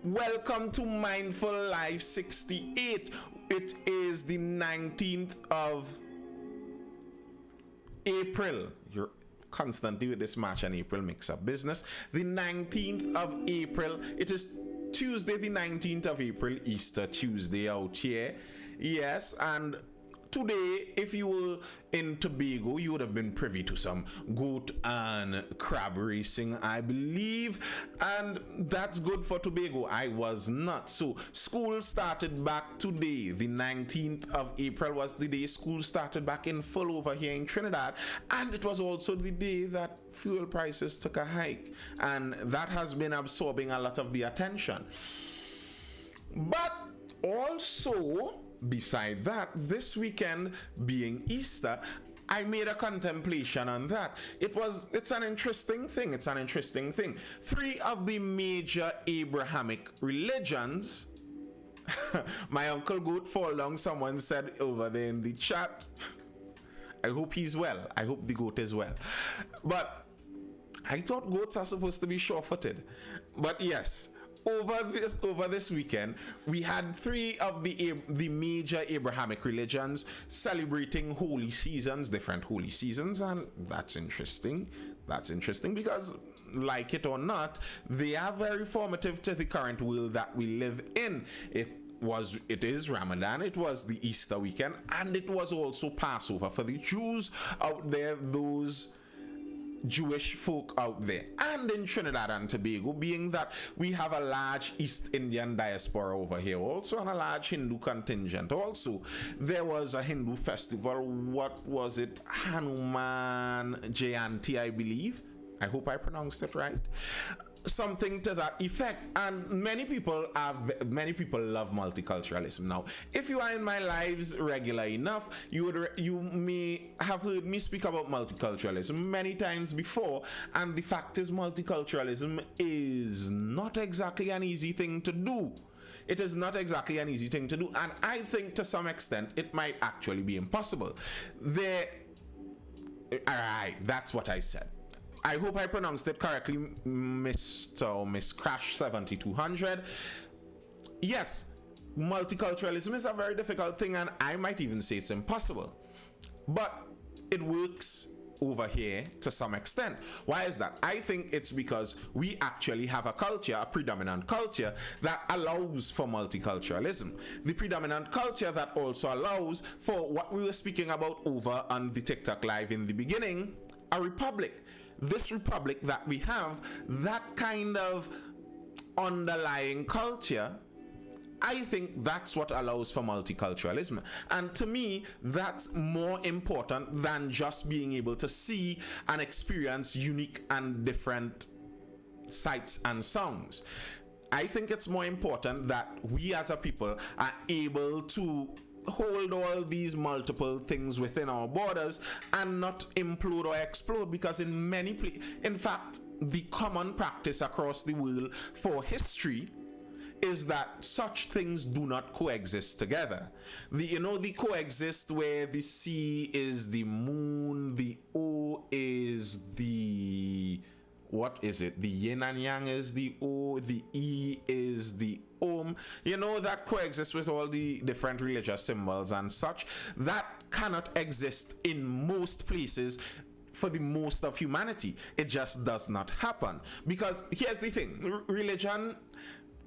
Welcome to Mindful Life 68. It is the 19th of April. You're constantly with this March and April mix-up business. The 19th of April. It is Tuesday, the 19th of April, Easter Tuesday out here. Yes, and today, if you were in Tobago, you would have been privy to some goat and crab racing, I believe, and that's good for Tobago. I was not. So, school started back today. The 19th of April was the day school started back in full over here in Trinidad, and it was also the day that fuel prices took a hike, and that has been absorbing a lot of the attention. But also, beside that, this weekend being Easter, I made a contemplation on that. It's an interesting thing. Three of the major Abrahamic religions, my uncle Goat fall long, someone said over there in the chat. I hope he's well. I hope the goat is well. But I thought goats are supposed to be sure-footed. But yes, over this weekend, we had three of the major Abrahamic religions celebrating holy seasons, different holy seasons, and that's interesting. That's interesting because, like it or not, they are very formative to the current world that we live in. It is Ramadan, it was the Easter weekend, and it was also Passover for the Jews out there, those Jewish folk out there, and in Trinidad and Tobago, being that we have a large East Indian diaspora over here also, and a large Hindu contingent also. There was a Hindu festival, what was it, Hanuman Jayanti, I believe. I hope I pronounced it right. Something to that effect, and many people love multiculturalism. Now, if you are in my lives regular enough, you may have heard me speak about multiculturalism many times before, and the fact is, multiculturalism is not exactly an easy thing to do. It is not exactly an easy thing to do, and I think to some extent it might actually be impossible. Alright, that's what I said. I hope I pronounced it correctly, Mr. or Miss Crash 7200. Yes, multiculturalism is a very difficult thing, and I might even say it's impossible. But it works over here to some extent. Why is that? I think it's because we actually have a culture, a predominant culture, that allows for multiculturalism. The predominant culture that also allows for what we were speaking about over on the TikTok Live in the beginning, a republic. This republic that we have, that kind of underlying culture, I think that's what allows for multiculturalism. And to me, that's more important than just being able to see and experience unique and different sights and sounds. I think it's more important that we as a people are able to hold all these multiple things within our borders and not implode or explode, because in fact, the common practice across the world for history is that such things do not coexist together. The coexist where the C is the moon, the O is the, what is it? The yin and yang is the O, the E is the Om. That coexists with all the different religious symbols and such. That cannot exist in most places for the most of humanity. It just does not happen. Because here's the thing,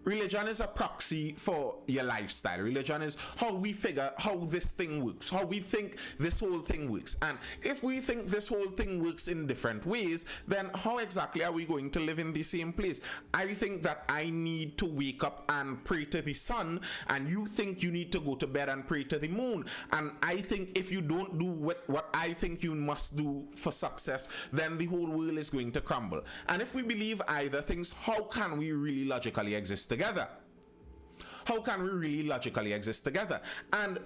Religion is a proxy for your lifestyle. Religion is how we figure how this thing works, how we think this whole thing works. And if we think this whole thing works in different ways, then how exactly are we going to live in the same place? I think that I need to wake up and pray to the sun, and you think you need to go to bed and pray to the moon. And I think if you don't do what I think you must do for success, then the whole world is going to crumble. And if we believe either things, how can we really logically exist together? How can we really logically exist together? And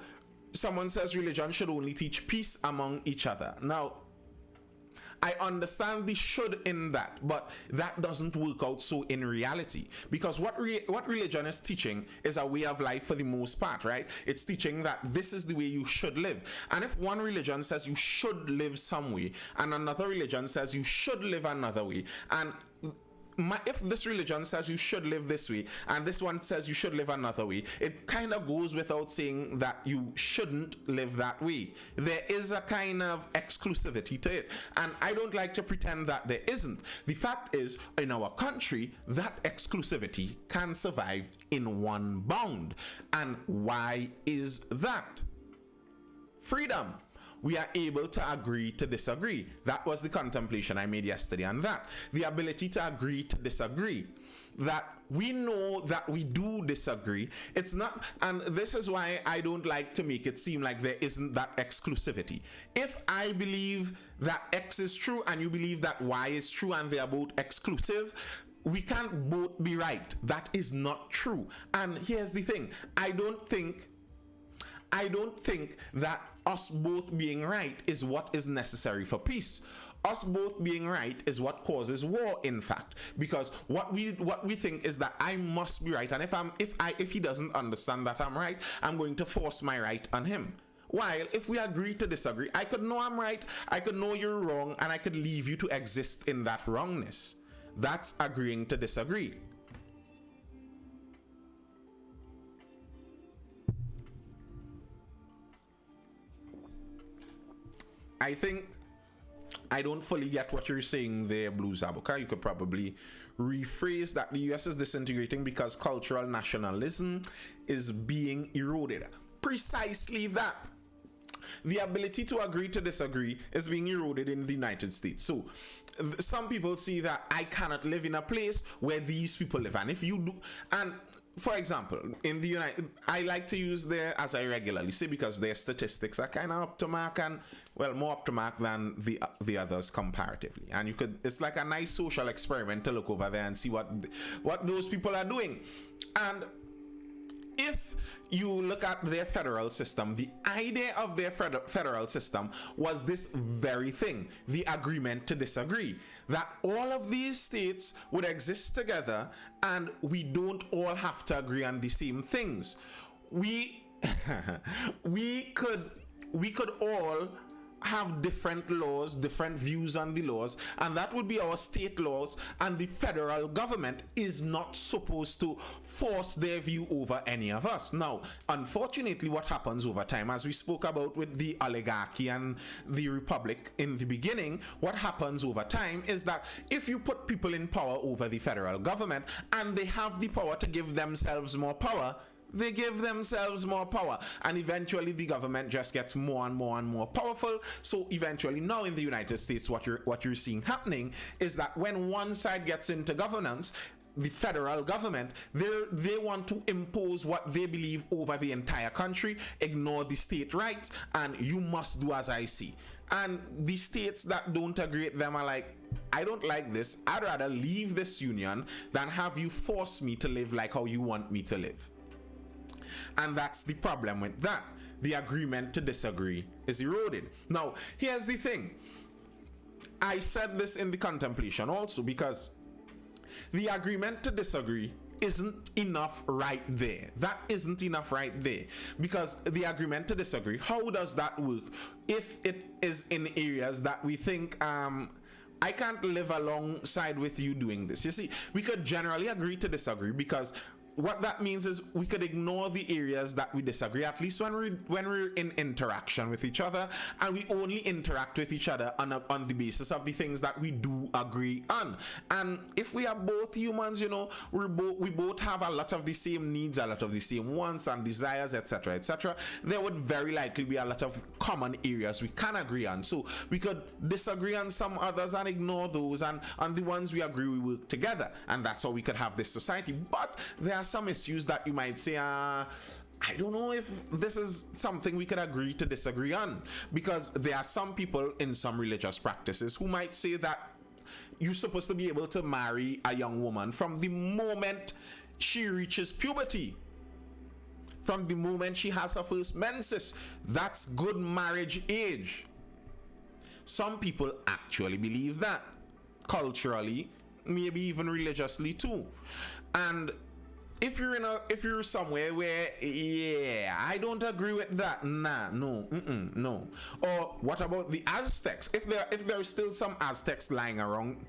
someone says religion should only teach peace among each other. Now, I understand the should in that, but that doesn't work out so in reality, because what religion is teaching is a way of life for the most part, right? It's teaching that this is the way you should live. And if one religion says you should live some way and another religion says you should live another way, and if this religion says you should live this way and this one says you should live another way, it kind of goes without saying that you shouldn't live that way. There is a kind of exclusivity to it, and I don't like to pretend that there isn't. The fact is, in our country, that exclusivity can survive in one bound. And why is that? Freedom. We are able to agree to disagree. That was the contemplation I made yesterday on that. The ability to agree to disagree. That we know that we do disagree. It's not, and this is why I don't like to make it seem like there isn't that exclusivity. If I believe that X is true and you believe that Y is true and they are both exclusive, we can't both be right. That is not true. And here's the thing. I don't think that us both being right is what is necessary for peace. Us both being right is what causes war, in fact, because what we think is that I must be right, and if he doesn't understand that I'm right, I'm going to force my right on him. While if we agree to disagree, I could know I'm right, I could know you're wrong, and I could leave you to exist in that wrongness. That's agreeing to disagree. I think I don't fully get what you're saying there, Blue Zabuka. You could probably rephrase that. The US is disintegrating because cultural nationalism is being eroded. Precisely that. The ability to agree to disagree is being eroded in the United States. So some people see that I cannot live in a place where these people live, and if you do, and for example, in the United, I like to use there, as I regularly say, because their statistics are kind of up to mark, and well, more up to mark than the others comparatively. And you could, it's like a nice social experiment to look over there and see what those people are doing. And if you look at their federal system, the idea of their federal system was this very thing, the agreement to disagree. That all of these states would exist together and we don't all have to agree on the same things. We could all have different laws, different views on the laws, and that would be our state laws, and the federal government is not supposed to force their view over any of us. Now, unfortunately, what happens over time, as we spoke about with the oligarchy and the republic in the beginning, what happens over time is that if you put people in power over the federal government and they have the power to give themselves more power, they give themselves more power, and eventually the government just gets more and more and more powerful. So eventually now in the United States, what you're seeing happening is that when one side gets into governance, the federal government, they want to impose what they believe over the entire country, ignore the state rights, and you must do as I see. And the states that don't agree with them are like, I don't like this. I'd rather leave this union than have you force me to live like how you want me to live. And that's the problem with that. The agreement to disagree is eroded. Now, here's the thing. I said this in the contemplation also, because the agreement to disagree isn't enough right there. That isn't enough right there. Because the agreement to disagree, how does that work? If it is in areas that we think, I can't live alongside with you doing this. You see, we could generally agree to disagree, because what that means is we could ignore the areas that we disagree, at least when we're in interaction with each other, and we only interact with each other on the basis of the things that we do agree on. And if we are both humans, you know, we both have a lot of the same needs, a lot of the same wants and desires, etc., etc., there would very likely be a lot of common areas we can agree on. So we could disagree on some others and ignore those, and on the ones we agree, we work together, and that's how we could have this society. But there are some issues that you might say, I don't know if this is something we could agree to disagree on, because there are some people in some religious practices who might say that you're supposed to be able to marry a young woman from the moment she reaches puberty, from the moment she has her first menses. That's good marriage age. Some people actually believe that, culturally, maybe even religiously too. And if you're somewhere where, yeah, I don't agree with that, nah, no, no. Or what about the Aztecs? If there's still some Aztecs lying around,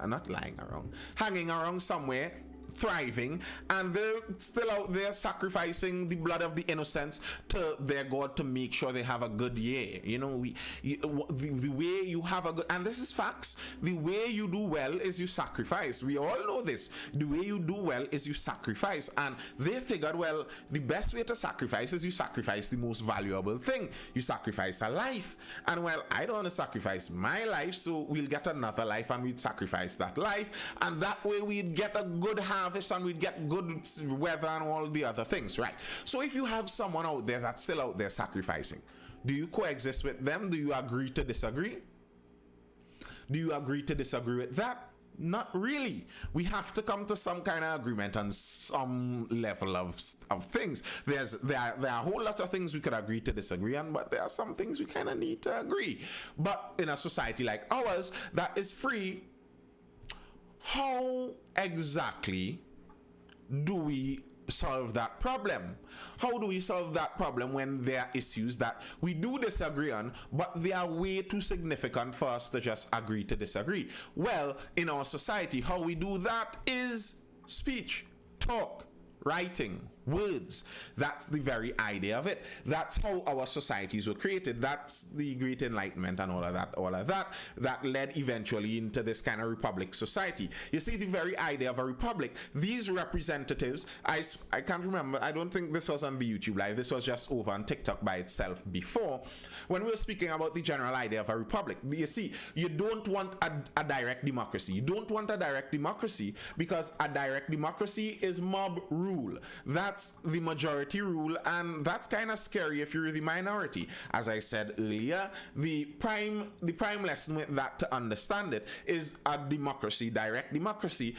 not lying around, hanging around somewhere, thriving, and they're still out there sacrificing the blood of the innocents to their god to make sure they have a good year. The way you have a good, and this is facts, the way you do well is you sacrifice. We all know this. The way you do well is you sacrifice, and they figured, well, the best way to sacrifice is you sacrifice the most valuable thing. You sacrifice a life, and well, I don't want to sacrifice my life, so we'll get another life and we'd sacrifice that life, and that way we'd get a good harvest and we'd get good weather and all the other things, right? So if you have someone out there that's still out there sacrificing, do you coexist with them? Do you agree to disagree? Do you agree to disagree with that? Not really. We have to come to some kind of agreement on some level of things. There are a whole lot of things we could agree to disagree on, but there are some things we kind of need to agree. But in a society like ours that is free, how exactly do we solve that problem? How do we solve that problem when there are issues that we do disagree on, but they are way too significant for us to just agree to disagree? Well, in our society, how we do that is speech, talk, writing, words. That's the very idea of it. That's how our societies were created. That's the Great Enlightenment and all of that led eventually into this kind of republic society. You see, the very idea of a republic, these representatives, I can't remember, I don't think this was on the YouTube live, this was just over on TikTok by itself before, when we were speaking about the general idea of a republic. You see, you don't want a direct democracy. You don't want a direct democracy because a direct democracy is mob rule. That's the majority rule, and that's kind of scary if you're the minority. As I said earlier, the prime lesson with that, to understand it, is a democracy, direct democracy,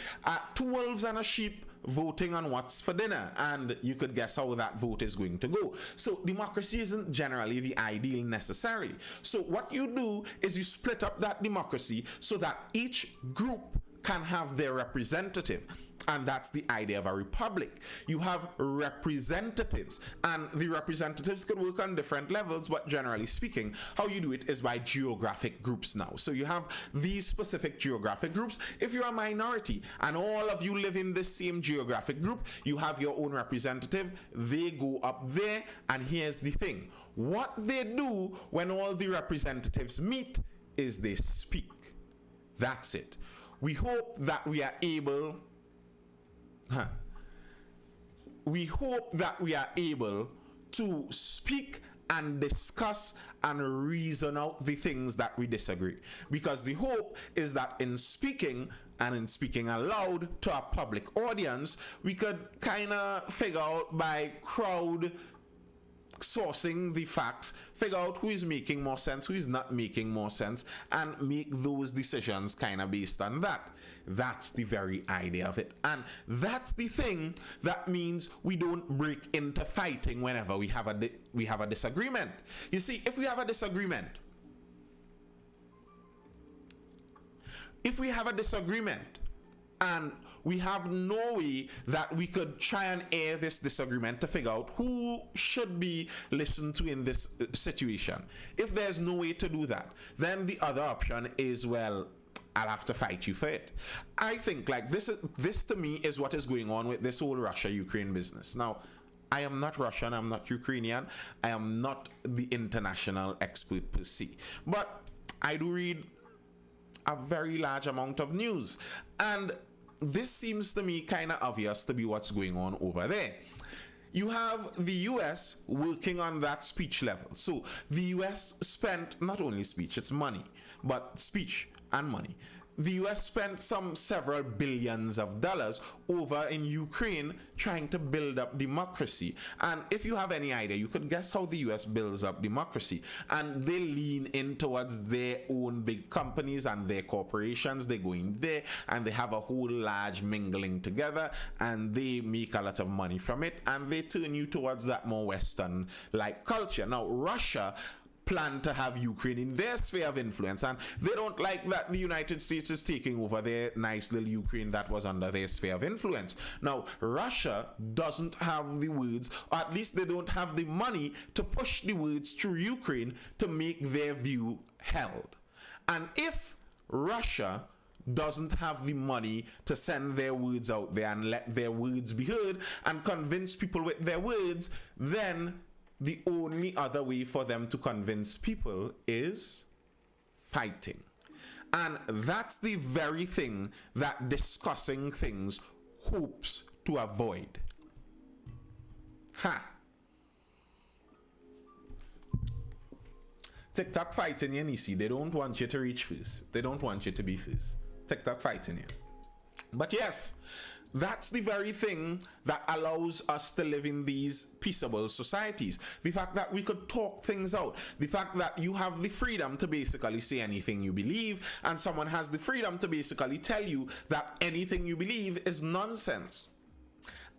2 wolves and a sheep voting on what's for dinner, and you could guess how that vote is going to go. So democracy isn't generally the ideal necessarily. So what you do is you split up that democracy so that each group can have their representative. And that's the idea of a republic. You have representatives, and the representatives could work on different levels, but generally speaking, how you do it is by geographic groups now. So you have these specific geographic groups. If you're a minority and all of you live in the same geographic group, you have your own representative. They go up there, and here's the thing. What they do when all the representatives meet is they speak. That's it. We hope that we are able to speak and discuss and reason out the things that we disagree. Because the hope is that in speaking, and in speaking aloud to a public audience, we could kind of figure out by crowd sourcing the facts, figure out who is making more sense, who is not making more sense, and make those decisions kind of based on that. That's the very idea of it. And that's the thing that means we don't break into fighting whenever we have a disagreement. You see, if we have a disagreement, and we have no way that we could try and air this disagreement to figure out who should be listened to in this situation. If there's no way to do that, then the other option is, well, I'll have to fight you for it. I think like this to me is what is going on with this whole Russia-Ukraine business. Now, I am not Russian, I'm not Ukrainian, I am not the international expert per se, but I do read a very large amount of news, and this seems to me kind of obvious to be what's going on over there. You have the US working on that speech level. So the US spent not only speech, it's money, but speech and money. The US spent several billions of dollars over in Ukraine trying to build up democracy. And if you have any idea, you could guess how the US builds up democracy. And they lean in towards their own big companies and their corporations. They go in there and they have a whole large mingling together, and they make a lot of money from it, and they turn you towards that more Western-like culture. Now, Russia plan to have Ukraine in their sphere of influence, and they don't like that the United States is taking over their nice little Ukraine that was under their sphere of influence. Now, Russia doesn't have the words, or at least they don't have the money to push the words through Ukraine to make their view held. And if Russia doesn't have the money to send their words out there and let their words be heard and convince people with their words, then the only other way for them to convince people is fighting. And that's the very thing that discussing things hopes to avoid. TikTok fighting you, Nisi. They don't want you to reach first. They don't want you to be first. TikTok fighting you. But yes, that's the very thing that allows us to live in these peaceable societies. The fact that we could talk things out. The fact that you have the freedom to basically say anything you believe, and someone has the freedom to basically tell you that anything you believe is nonsense.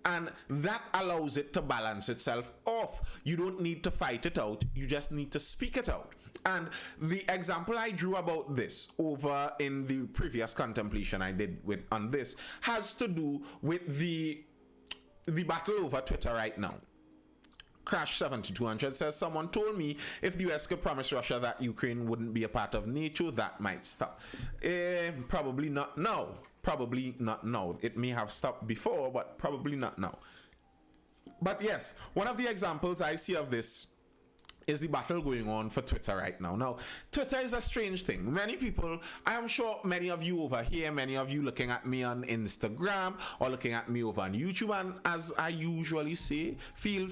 And that allows it to balance itself off. You don't need to fight it out. You just need to speak it out. And the example I drew about this over in the previous contemplation I did on this has to do with the battle over Twitter right now. Crash 7200 says, someone told me if the US could promise Russia that Ukraine wouldn't be a part of NATO, that might stop. Probably not now. Probably not now. It may have stopped before, but probably not now. But yes, one of the examples I see of this is the battle going on for Twitter right now. Now, Twitter is a strange thing. Many people, I am sure many of you over here, many of you looking at me on Instagram or looking at me over on YouTube, and as I usually say, feel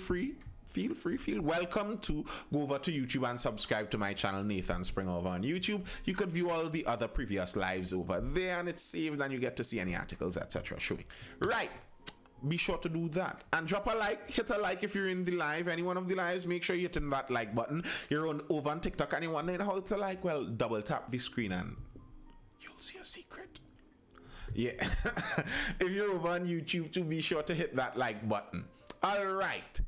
welcome to go over to YouTube and subscribe to my channel, Nathan Spring, over on YouTube. You could view all the other previous lives over there, and it's saved, and you get to see any articles, etc. showing. Right. Be sure to do that and drop a like. Hit a like if you're in the live, any one of the lives. Make sure you're hitting that like button. You're over on TikTok and you're wondering how to like, well, double tap the screen and you'll see a secret. Yeah. If you're over on YouTube too, be sure to hit that like button. All right.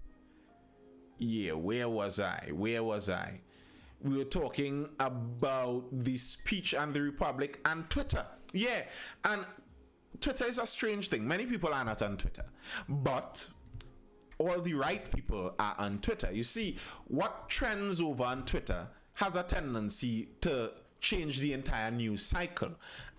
Yeah, where was I? We were talking about the speech and the Republic and Twitter. Yeah, and Twitter is a strange thing. Many people are not on Twitter, but all the right people are on Twitter. You see, what trends over on Twitter has a tendency to change the entire news cycle.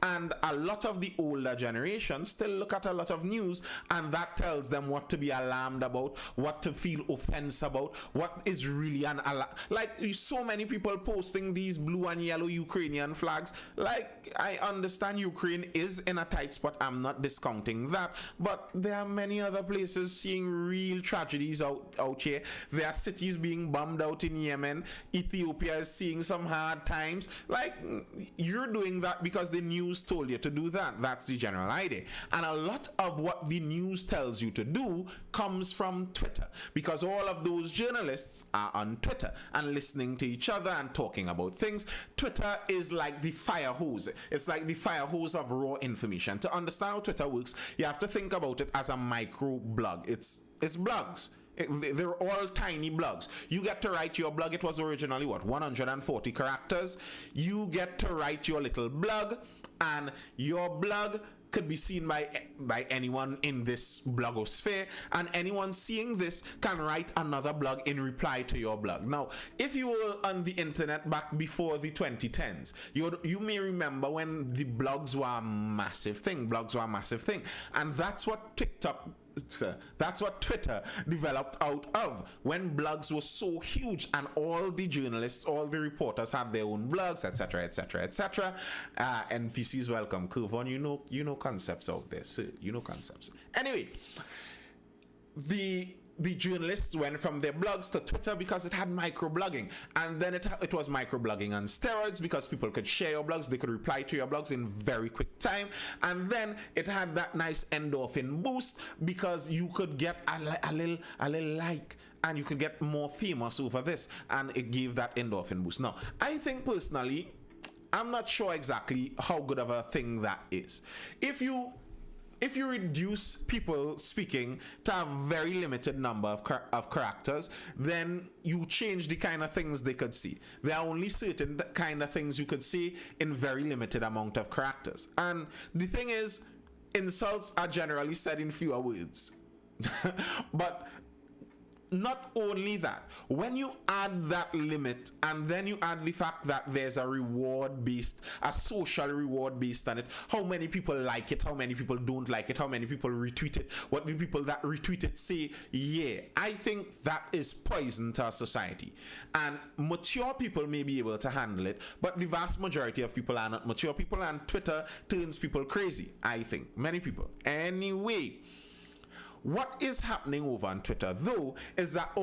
And a lot of the older generation still look at a lot of news, and that tells them what to be alarmed about, what to feel offense about, what is really an alarm. Like, so many people posting these blue and yellow Ukrainian flags. Like, I understand Ukraine is in a tight spot. I'm not discounting that. But there are many other places seeing real tragedies out here. There are cities being bombed out in Yemen. Ethiopia is seeing some hard times. Like, you're doing that because the news told you to do that. That's the general idea. And a lot of what the news tells you to do comes from Twitter, because all of those journalists are on Twitter and listening to each other and talking about things. Twitter is like the fire hose. It's like the fire hose of raw information. To understand how Twitter works, you have to think about it as a micro blog. It's blogs. They're all tiny blogs. You get to write your blog. It was originally 140 characters. You get to write your little blog, and your blog could be seen by anyone in this blogosphere, and anyone seeing this can write another blog in reply to your blog. Now, if you were on the internet back before the 2010s, you may remember when the blogs were a massive thing. And that's what Twitter developed out of, when blogs were so huge and all the journalists, all the reporters had their own blogs, etc. NPC's welcome, Curvon, you know concepts out there, sir. You know concepts. Anyway, the journalists went from their blogs to Twitter because it had microblogging, and then it was microblogging on steroids because people could share your blogs, they could reply to your blogs in very quick time, and then it had that nice endorphin boost because you could get a little like, and you could get more famous over this, and it gave that endorphin boost. Now, I think personally, I'm not sure exactly how good of a thing that is. If if you reduce people speaking to a very limited number of characters, then you change the kind of things they could see. There are only certain kind of things you could see in very limited amount of characters. And the thing is, insults are generally said in fewer words. But not only that, when you add that limit and then you add the fact that there's a reward based, a social reward based on it, how many people like it, how many people don't like it, how many people retweet it, what the people that retweet it say, yeah, I think that is poison to our society. And mature people may be able to handle it, but the vast majority of people are not mature people, and Twitter turns people crazy, I think. Many people. Anyway, what is happening over on Twitter, though, is that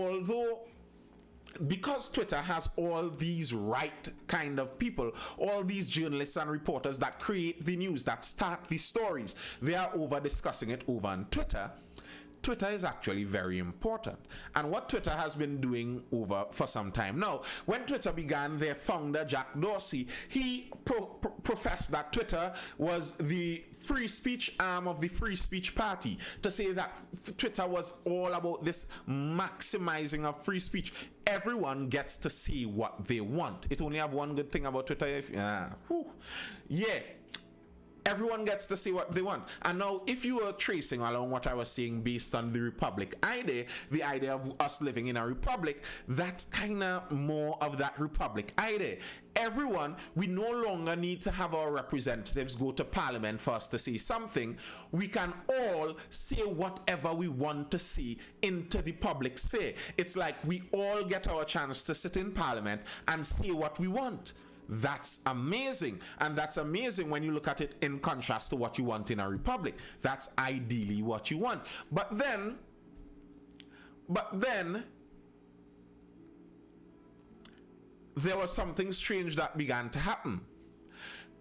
because Twitter has all these right kind of people, all these journalists and reporters that create the news, that start the stories, they are over discussing it over on Twitter. Twitter is actually very important. And what Twitter has been doing for some time now, when Twitter began, their founder, Jack Dorsey, he professed that Twitter was the free speech arm of the free speech party, to say that Twitter was all about this maximizing of free speech. Everyone gets to see what they want. It only have one good thing about Twitter. Everyone gets to see what they want. And now, if you were tracing along what I was saying based on the Republic idea, the idea of us living in a republic, that's kind of more of that Republic idea. Everyone, we no longer need to have our representatives go to Parliament for us to say something. We can all say whatever we want to see into the public sphere. It's like we all get our chance to sit in Parliament and say what we want. That's amazing. And that's amazing when you look at it in contrast to what you want in a republic. That's ideally what you want. But then there was something strange that began to happen.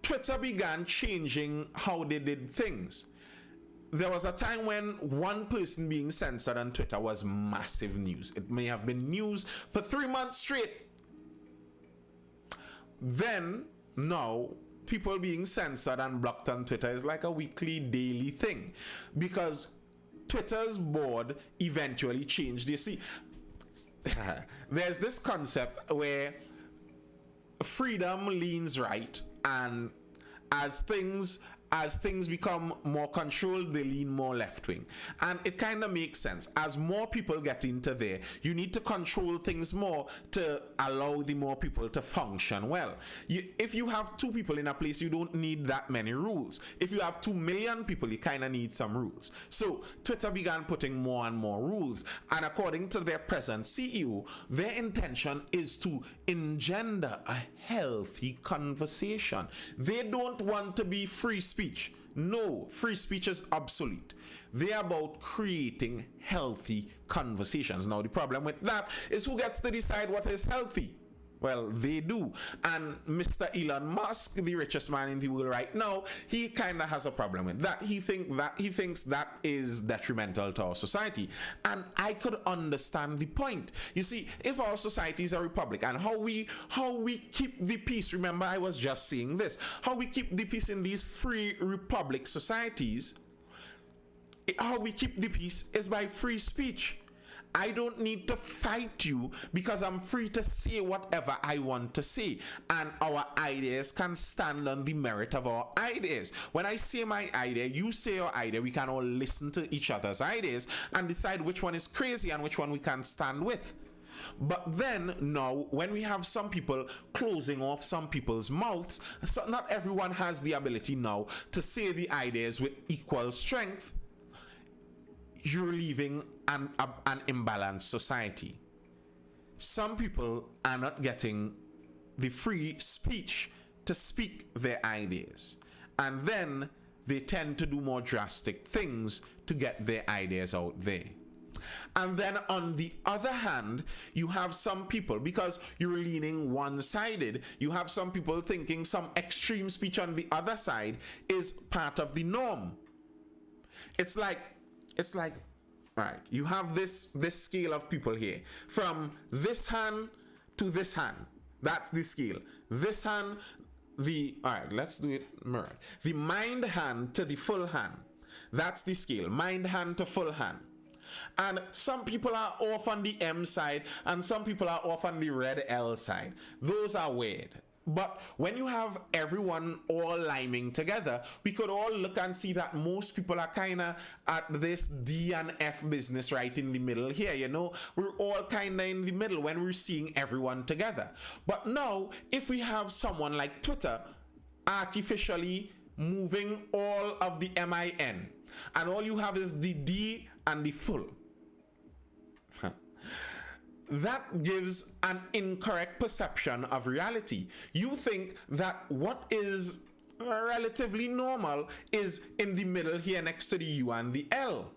Twitter began changing how they did things. There was a time when one person being censored on Twitter was massive news. It may have been news for 3 months straight. Then, now, people being censored and blocked on Twitter is like a weekly, daily thing. Because Twitter's board eventually changed. You see, there's this concept where freedom leans right, and as things become more controlled, they lean more left-wing. And it kind of makes sense. As more people get into there, you need to control things more to allow the more people to function well. If you have 2 people in a place, you don't need that many rules. If you have 2 million people, you kind of need some rules. So Twitter began putting more and more rules. And according to their present CEO, their intention is to engender a healthy conversation. They don't want to be free speech. No, free speech is obsolete. They're about creating healthy conversations. Now, the problem with that is who gets to decide what is healthy? Well, they do. And Mr. Elon Musk, the richest man in the world right now, he kind of has a problem with that. He thinks that is detrimental to our society. And I could understand the point. You see, if our society is a republic, and how we keep the peace, remember I was just saying this, how we keep the peace in these free republic societies, how we keep the peace is by free speech. I don't need to fight you because I'm free to say whatever I want to say, and our ideas can stand on the merit of our ideas. When I say my idea, you say your idea, we can all listen to each other's ideas and decide which one is crazy and which one we can stand with. But then now, when we have some people closing off some people's mouths, so not everyone has the ability now to say the ideas with equal strength. You're leaving an imbalanced society. Some people are not getting the free speech to speak their ideas, and then they tend to do more drastic things to get their ideas out there. And then on the other hand, you have some people, because you're leaning one-sided, you have some people thinking some extreme speech on the other side is part of the norm. It's like, right, you have this scale of people here. From this hand to this hand. That's the scale. This hand, all right, let's do it mirror. The mind hand to the full hand. That's the scale, mind hand to full hand. And some people are off on the M side, and some people are off on the red L side. Those are weird. But when you have everyone all liming together, we could all look and see that most people are kind of at this D and F business right in the middle here. You know, we're all kind of in the middle when we're seeing everyone together. But now, if we have someone like Twitter artificially moving all of the MIN, and all you have is the D and the full, that gives an incorrect perception of reality. You think that what is relatively normal is in the middle here next to the U and the L.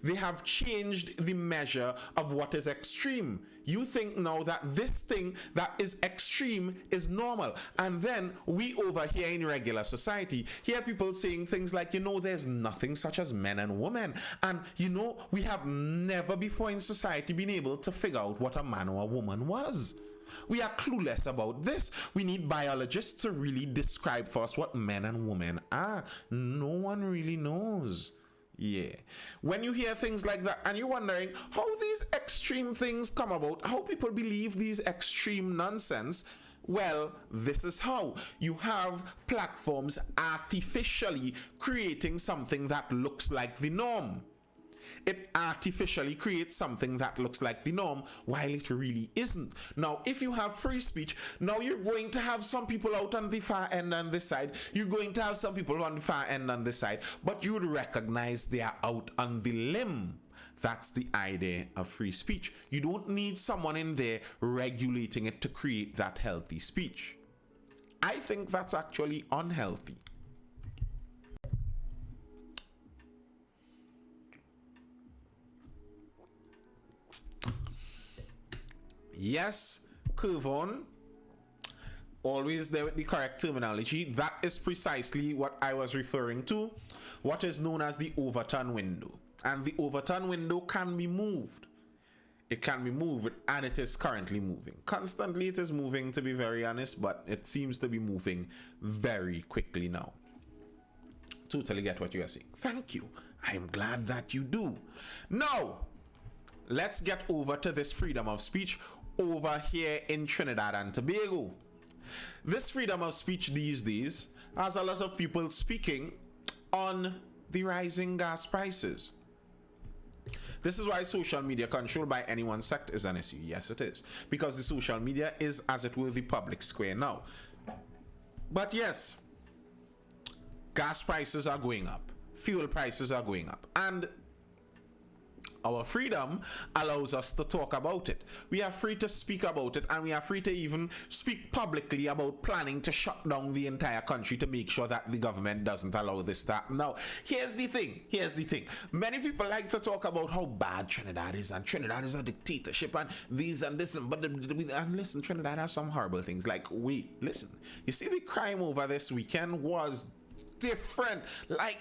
They have changed the measure of what is extreme. You think now that this thing that is extreme is normal. And then we over here in regular society hear people saying things like, you know, there's nothing such as men and women. And, you know, we have never before in society been able to figure out what a man or a woman was. We are clueless about this. We need biologists to really describe for us what men and women are. No one really knows. Yeah. When you hear things like that and you're wondering how these extreme things come about, how people believe these extreme nonsense, well, this is how. You have platforms artificially creating something that looks like the norm. It artificially creates something that looks like the norm while it really isn't. Now, if you have free speech, now you're going to have some people out on the far end on this side. You're going to have some people on the far end on this side, but you would recognize they are out on the limb. That's the idea of free speech. You don't need someone in there regulating it to create that healthy speech. I think that's actually unhealthy. Yes, Kuvon, always there with the correct terminology. That is precisely what I was referring to, what is known as the overturn window. And the overturn window can be moved. It can be moved, and it is currently moving. Constantly it is moving, to be very honest, but it seems to be moving very quickly now. Totally get what you are saying. Thank you. I'm glad that you do. Now, let's get over to this freedom of speech over here in Trinidad and Tobago. This freedom of speech these days has a lot of people speaking on the rising gas prices. This is why social media controlled by any one sect is an issue. Yes, it is. Because the social media is, as it were, the public square now. But yes, gas prices are going up. Fuel prices are going up. And our freedom allows us to talk about it. We are free to speak about it, and we are free to even speak publicly about planning to shut down the entire country to make sure that the government doesn't allow this to happen. Now, here's the thing. Many people like to talk about how bad Trinidad is, and Trinidad is a dictatorship, and these and this, and listen, Trinidad has some horrible things. Like, wait, listen. You see, the crime over this weekend was different. Like,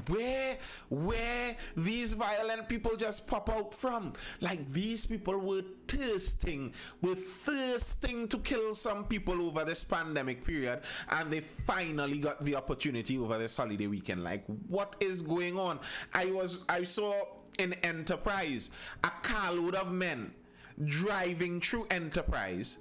where these violent people just pop out from? Like, these people were thirsting to kill some people over this pandemic period, and they finally got the opportunity over this holiday weekend. Like, what is going on? I saw in Enterprise a carload of men driving through Enterprise,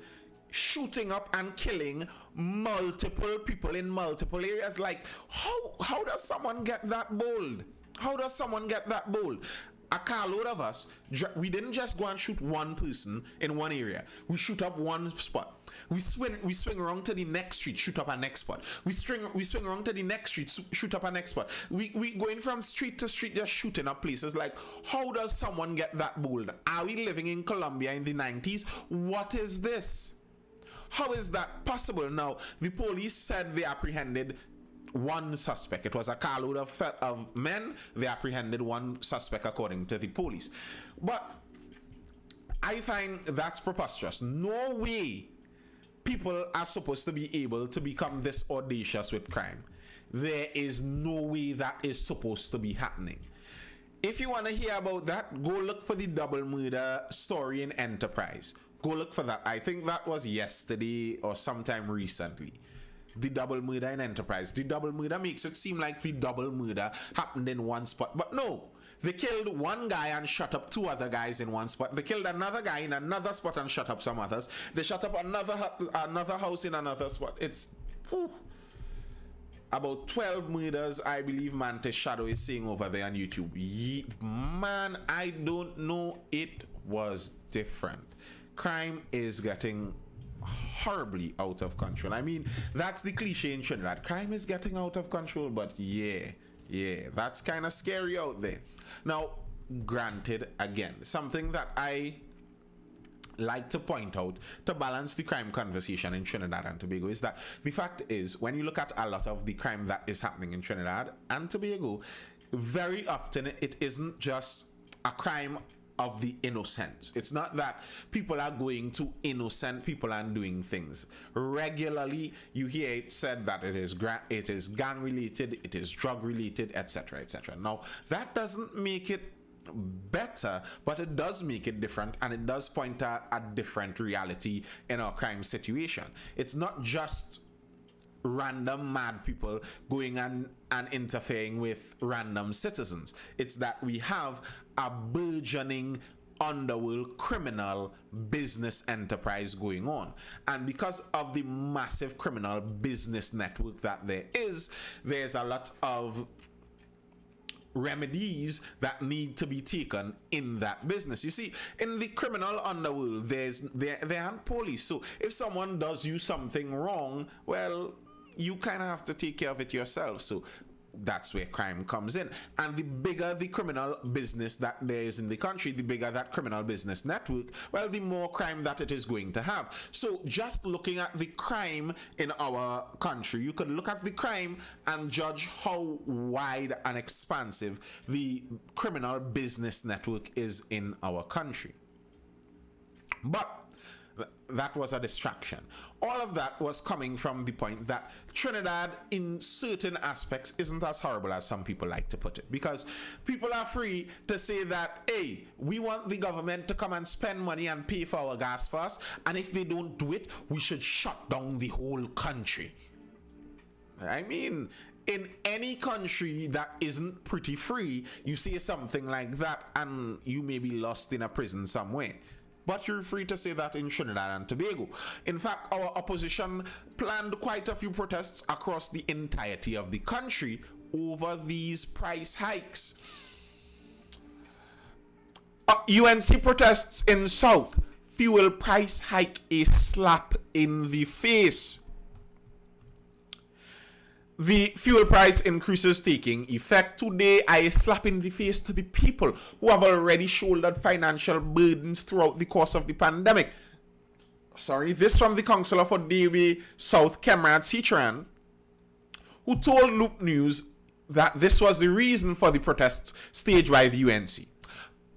shooting up and killing multiple people in multiple areas. Like, how does someone get that bold? How does someone get that bold? A carload of us, we didn't just go and shoot one person in one area. We shoot up one spot. We swing around to the next street, shoot up a next spot. We swing around to the next street, shoot up a next spot. We going from street to street, just shooting up places. Like, how does someone get that bold? Are we living in Colombia in the 90s? What is this? How is that possible? Now, the police said they apprehended one suspect. It was a carload of men. They apprehended one suspect according to the police. But I find that's preposterous. No way people are supposed to be able to become this audacious with crime. There is no way that is supposed to be happening. If you want to hear about that, go look for the double murder story in Enterprise. Go look for that. I think that was yesterday or sometime recently. the double murder in Enterprise. The double murder makes it seem like the double murder happened in one spot, but no. They killed one guy and shot up two other guys in one spot. They killed another guy in another spot and shot up some others. They shot up another house in another spot. It's about 12 murders, I believe Mantis Shadow is saying over there on YouTube. Man, I don't know. It was different. Crime is getting horribly out of control. I mean, that's the cliche in Trinidad. Crime is getting out of control, but yeah, that's kind of scary out there. Now, granted, again, something that I like to point out to balance the crime conversation in Trinidad and Tobago is that the fact is, when you look at a lot of the crime that is happening in Trinidad and Tobago, very often it isn't just a crime of the innocent. It's not that people are going to innocent people and doing things. Regularly, you hear it said that it is gang related, it is drug related, etc., etc. Now, that doesn't make it better, but it does make it different, and it does point at a different reality in our crime situation. It's not just random mad people going and interfering with random citizens. It's that we have a burgeoning underworld criminal business enterprise going on, and because of the massive criminal business network that there's a lot of remedies that need to be taken in that business. You see, in the criminal underworld, there aren't police. So if someone does you something wrong, well, you kind of have to take care of it yourself. So that's where crime comes in. And the bigger the criminal business that there is in the country, the bigger that criminal business network, well, the more crime that it is going to have. So just looking at the crime in our country, you could look at the crime and judge how wide and expansive the criminal business network is in our country. But that was a distraction. All of that was coming from the point that Trinidad, in certain aspects, isn't as horrible as some people like to put it. Because people are free to say that, hey, we want the government to come and spend money and pay for our gas for us, and if they don't do it, we should shut down the whole country. I mean, in any country that isn't pretty free, you say something like that and you may be lost in a prison somewhere. But you're free to say that in Trinidad and Tobago. In fact, our opposition planned quite a few protests across the entirety of the country over these price hikes. UNC protests in South. Fuel price hike, a slap in the face. The fuel price increases taking effect today are a slap in the face to the people who have already shouldered financial burdens throughout the course of the pandemic. This from the Councillor for Dewey South, Kemrad Citran, who told Loop News that this was the reason for the protests staged by the UNC.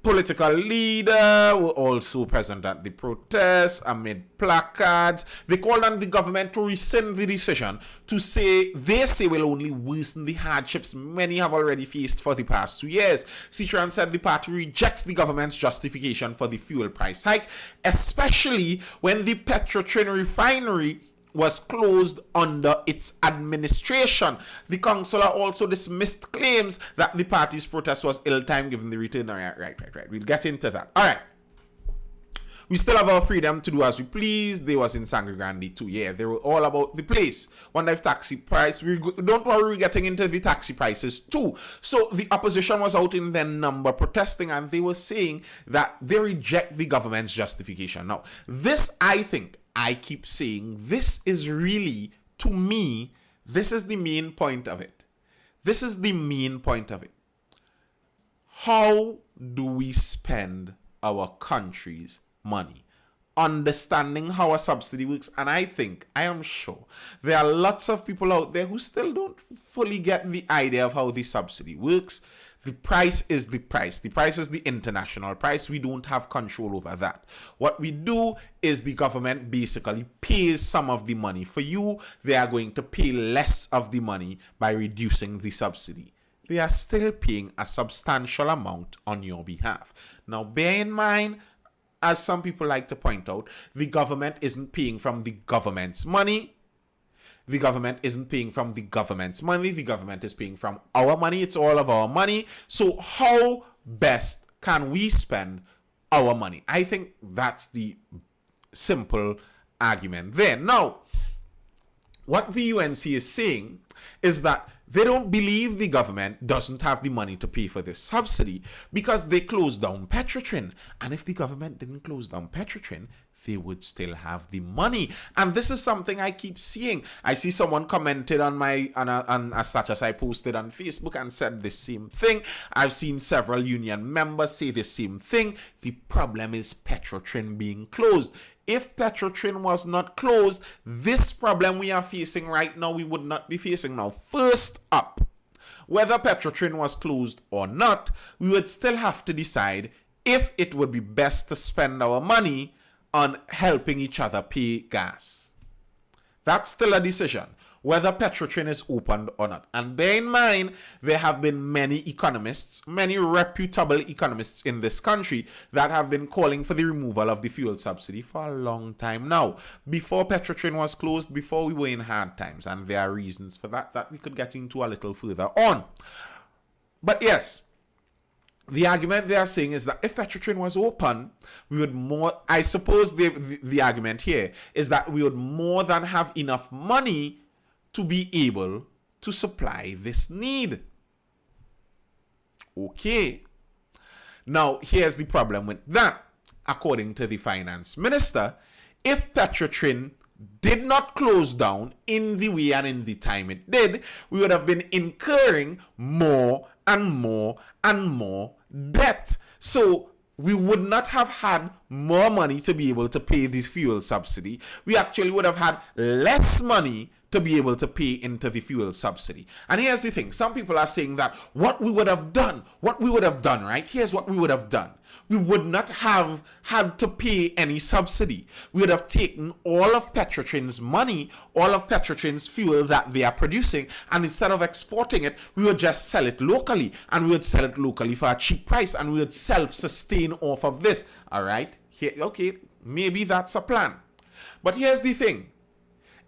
Political leaders were also present at the protests amid placards. They called on the government to rescind the decision they say will only worsen the hardships many have already faced for the past 2 years. Citran said the party rejects the government's justification for the fuel price hike, especially when the Petrotrin refinery was closed under its administration. The councillor also dismissed claims that the party's protest was ill-timed given the return. Right. We'll get into that. All right. We still have our freedom to do as we please. They was in Sangre Grande too. Yeah, they were all about the place. One life taxi price. Don't worry, we're getting into the taxi prices too. So the opposition was out in their number protesting, and they were saying that they reject the government's justification. Now, this, I keep saying, this is really, to me, this is the main point of it. This is the main point of it. How do we spend our country's money? Understanding how a subsidy works, and I am sure there are lots of people out there who still don't fully get the idea of how the subsidy works. The price is the price. The price is the international price. We don't have control over that. What we do is the government basically pays some of the money for you. They are going to pay less of the money by reducing the subsidy. They are still paying a substantial amount on your behalf. Now, bear in mind, as some people like to point out, the government isn't paying from the government's money. The government isn't paying from the government's money. The government is paying from our money. It's all of our money. So how best can we spend our money? I think that's the simple argument there. Now, what the UNC is saying is that they don't believe the government doesn't have the money to pay for this subsidy because they closed down Petrotrin. And if the government didn't close down Petrotrin, they would still have the money. And this is something I keep seeing. I see someone commented on a status I posted on Facebook and said the same thing. I've seen several union members say the same thing. The problem is Petrotrin being closed. If Petrotrin was not closed, this problem we are facing right now, we would not be facing now. First up, whether Petrotrin was closed or not, we would still have to decide if it would be best to spend our money on helping each other pay gas. That's still a decision, whether Petrotrin is opened or not. And bear in mind, there have been many economists, many reputable economists in this country that have been calling for the removal of the fuel subsidy for a long time now. Before Petrotrin was closed, before we were in hard times. And there are reasons for that we could get into a little further on. But yes, the argument they are saying is that if Petrotrin was open, we would I suppose the argument here is that we would more than have enough money to be able to supply this need. Okay. Now, here's the problem with that. According to the finance minister, if Petrotrin did not close down in the way and in the time it did, we would have been incurring more and more and more debt. So we would not have had more money to be able to pay this fuel subsidy. We actually would have had less money to be able to pay into the fuel subsidy. And here's the thing. Some people are saying that what we would have done, right? Here's what we would have done. We would not have had to pay any subsidy. We would have taken all of Petrotrin's money, all of Petrotrin's fuel that they are producing, and instead of exporting it, we would just sell it locally. And we would sell it locally for a cheap price, and we would self-sustain off of this. All right? Okay, maybe that's a plan. But here's the thing.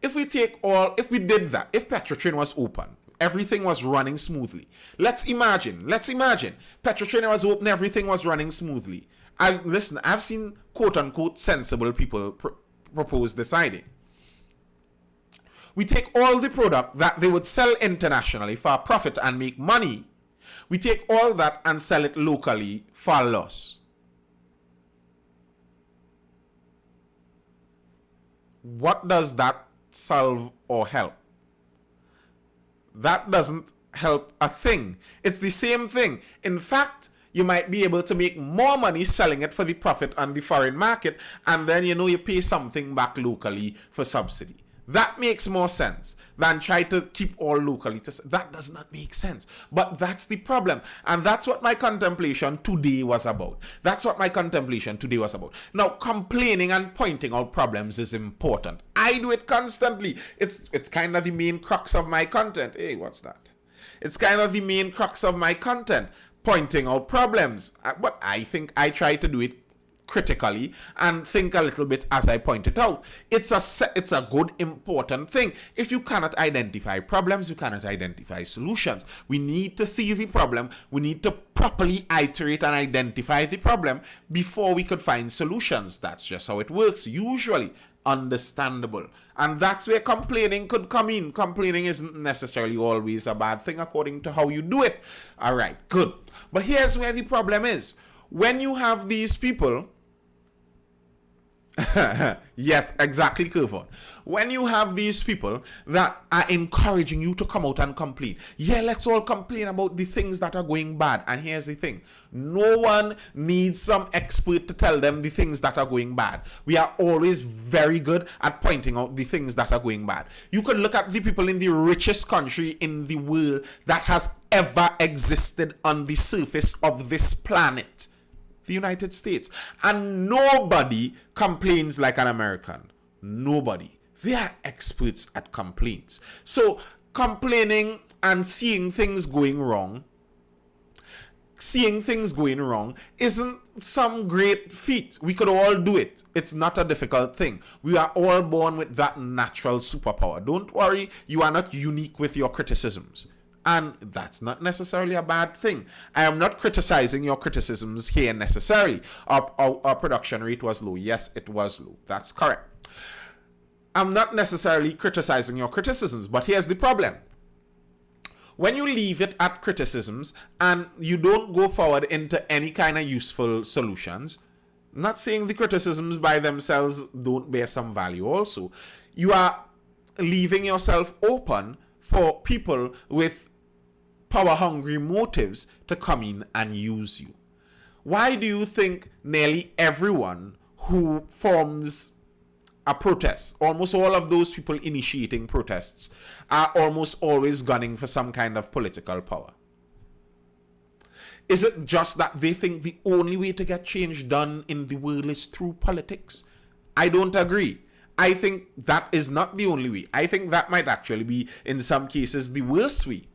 If we did that, if Petrotrin was open, everything was running smoothly. Let's imagine Petrotrin was open, everything was running smoothly. I've seen quote unquote sensible people propose this idea. We take all the product that they would sell internationally for a profit and make money. We take all that and sell it locally for a loss. What does that solve or help? That doesn't help a thing. It's the same thing. In fact, you might be able to make more money selling it for the profit on the foreign market, and then you pay something back locally for subsidy. That makes more sense than try to keep all locally. That does not make sense. But that's the problem. And that's what my contemplation today was about. Now, complaining and pointing out problems is important. I do it constantly. It's kind of the main crux of my content. Hey, what's that? It's kind of the main crux of my content, pointing out problems. But I think I try to do it critically and think a little bit as I point it out. It's a good, important thing. If you cannot identify problems, you cannot identify solutions. We need to see the problem. We need to properly iterate and identify the problem before we could find solutions. That's just how it works, usually. Understandable. And that's where complaining could come in. Complaining isn't necessarily always a bad thing according to how you do it. All right, good. But here's where the problem is. When you have these people, yes, exactly, Kirvon. When you have these people that are encouraging you to come out and complain, yeah, let's all complain about the things that are going bad. And here's the thing. No one needs some expert to tell them the things that are going bad. We are always very good at pointing out the things that are going bad. You could look at the people in the richest country in the world that has ever existed on the surface of this planet, the United States, and nobody complains like an American. Nobody. They are experts at complaints. So complaining and seeing things going wrong seeing things going wrong isn't some great feat. We could all do it. It's not a difficult thing. We are all born with that natural superpower. Don't worry, you are not unique with your criticisms. And that's not necessarily a bad thing. I am not criticizing your criticisms here necessarily. Our production rate was low. Yes, it was low. That's correct. I'm not necessarily criticizing your criticisms, but here's the problem. When you leave it at criticisms and you don't go forward into any kind of useful solutions, I'm not saying the criticisms by themselves don't bear some value also, you are leaving yourself open for people with power-hungry motives to come in and use you. Why do you think nearly everyone who forms a protest, almost all of those people initiating protests, are almost always gunning for some kind of political power? Is it just that they think the only way to get change done in the world is through politics? I don't agree. I think that is not the only way. I think that might actually be, in some cases, the worst way.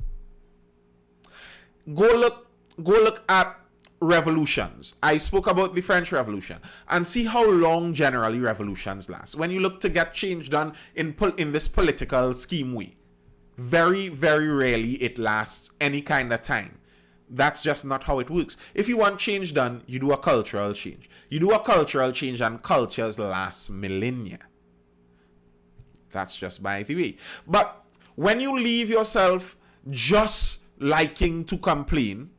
Go look at revolutions. I spoke about the French Revolution, and see how long generally revolutions last. When you look to get change done in this political scheme way, very, very rarely it lasts any kind of time. That's just not how it works. If you want change done, you do a cultural change. You do a cultural change, and cultures last millennia. That's just by the way. But when you leave yourself just liking to complain,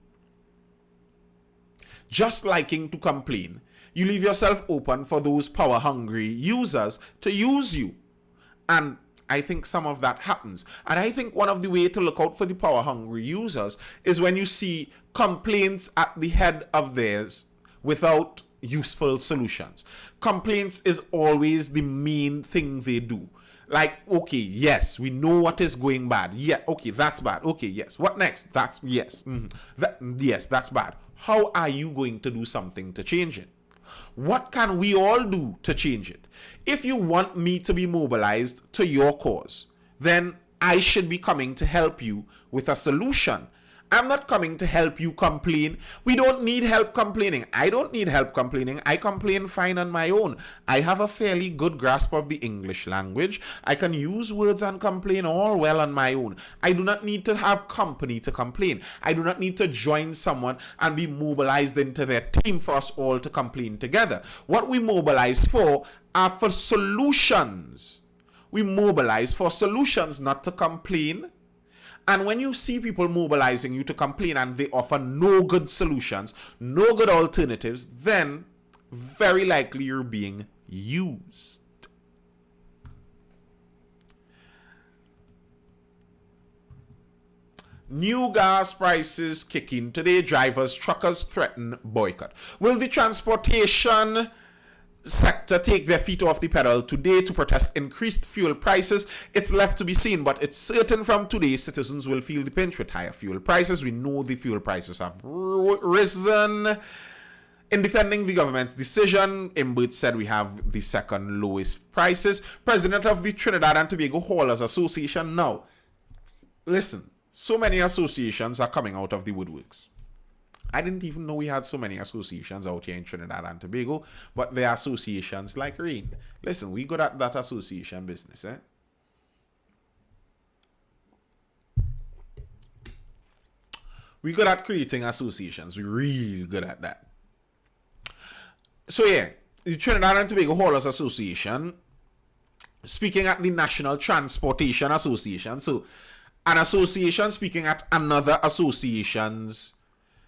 you leave yourself open for those power-hungry users to use you. And I think some of that happens. And I think one of the ways to look out for the power-hungry users is when you see complaints at the head of theirs without useful solutions. Complaints is always the main thing they do. Like, okay, yes, we know what is going bad. Yeah, okay, that's bad. Okay, yes. What next? That's, yes. Yes, that's bad. How are you going to do something to change it? What can we all do to change it? If you want me to be mobilized to your cause, then I should be coming to help you with a solution. I'm not coming to help you complain. We don't need help complaining. I don't need help complaining. I complain fine on my own. I have a fairly good grasp of the English language. I can use words and complain all well on my own. I do not need to have company to complain. I do not need to join someone and be mobilized into their team for us all to complain together. What we mobilize for are for solutions. We mobilize for solutions, not to complain. And when you see people mobilizing you to complain and they offer no good solutions, no good alternatives, then very likely you're being used. New gas prices kick in today. Drivers, truckers threaten boycott. Will the transportation sector take their feet off the pedal today to protest increased fuel prices? It's left to be seen, but it's certain from today citizens will feel the pinch with higher fuel prices. We know the fuel prices have risen. In defending the government's decision, Imbert said we have the second lowest prices. President of the Trinidad and Tobago Haulers Association. Now, listen, so many associations are coming out of the woodworks. I didn't even know we had so many associations out here in Trinidad and Tobago, but there are associations like RAIN. Listen, we good at that association business, eh? We good at creating associations. We're real good at that. So yeah, the Trinidad and Tobago Haulers Association, speaking at the National Transportation Association, so an association speaking at another association's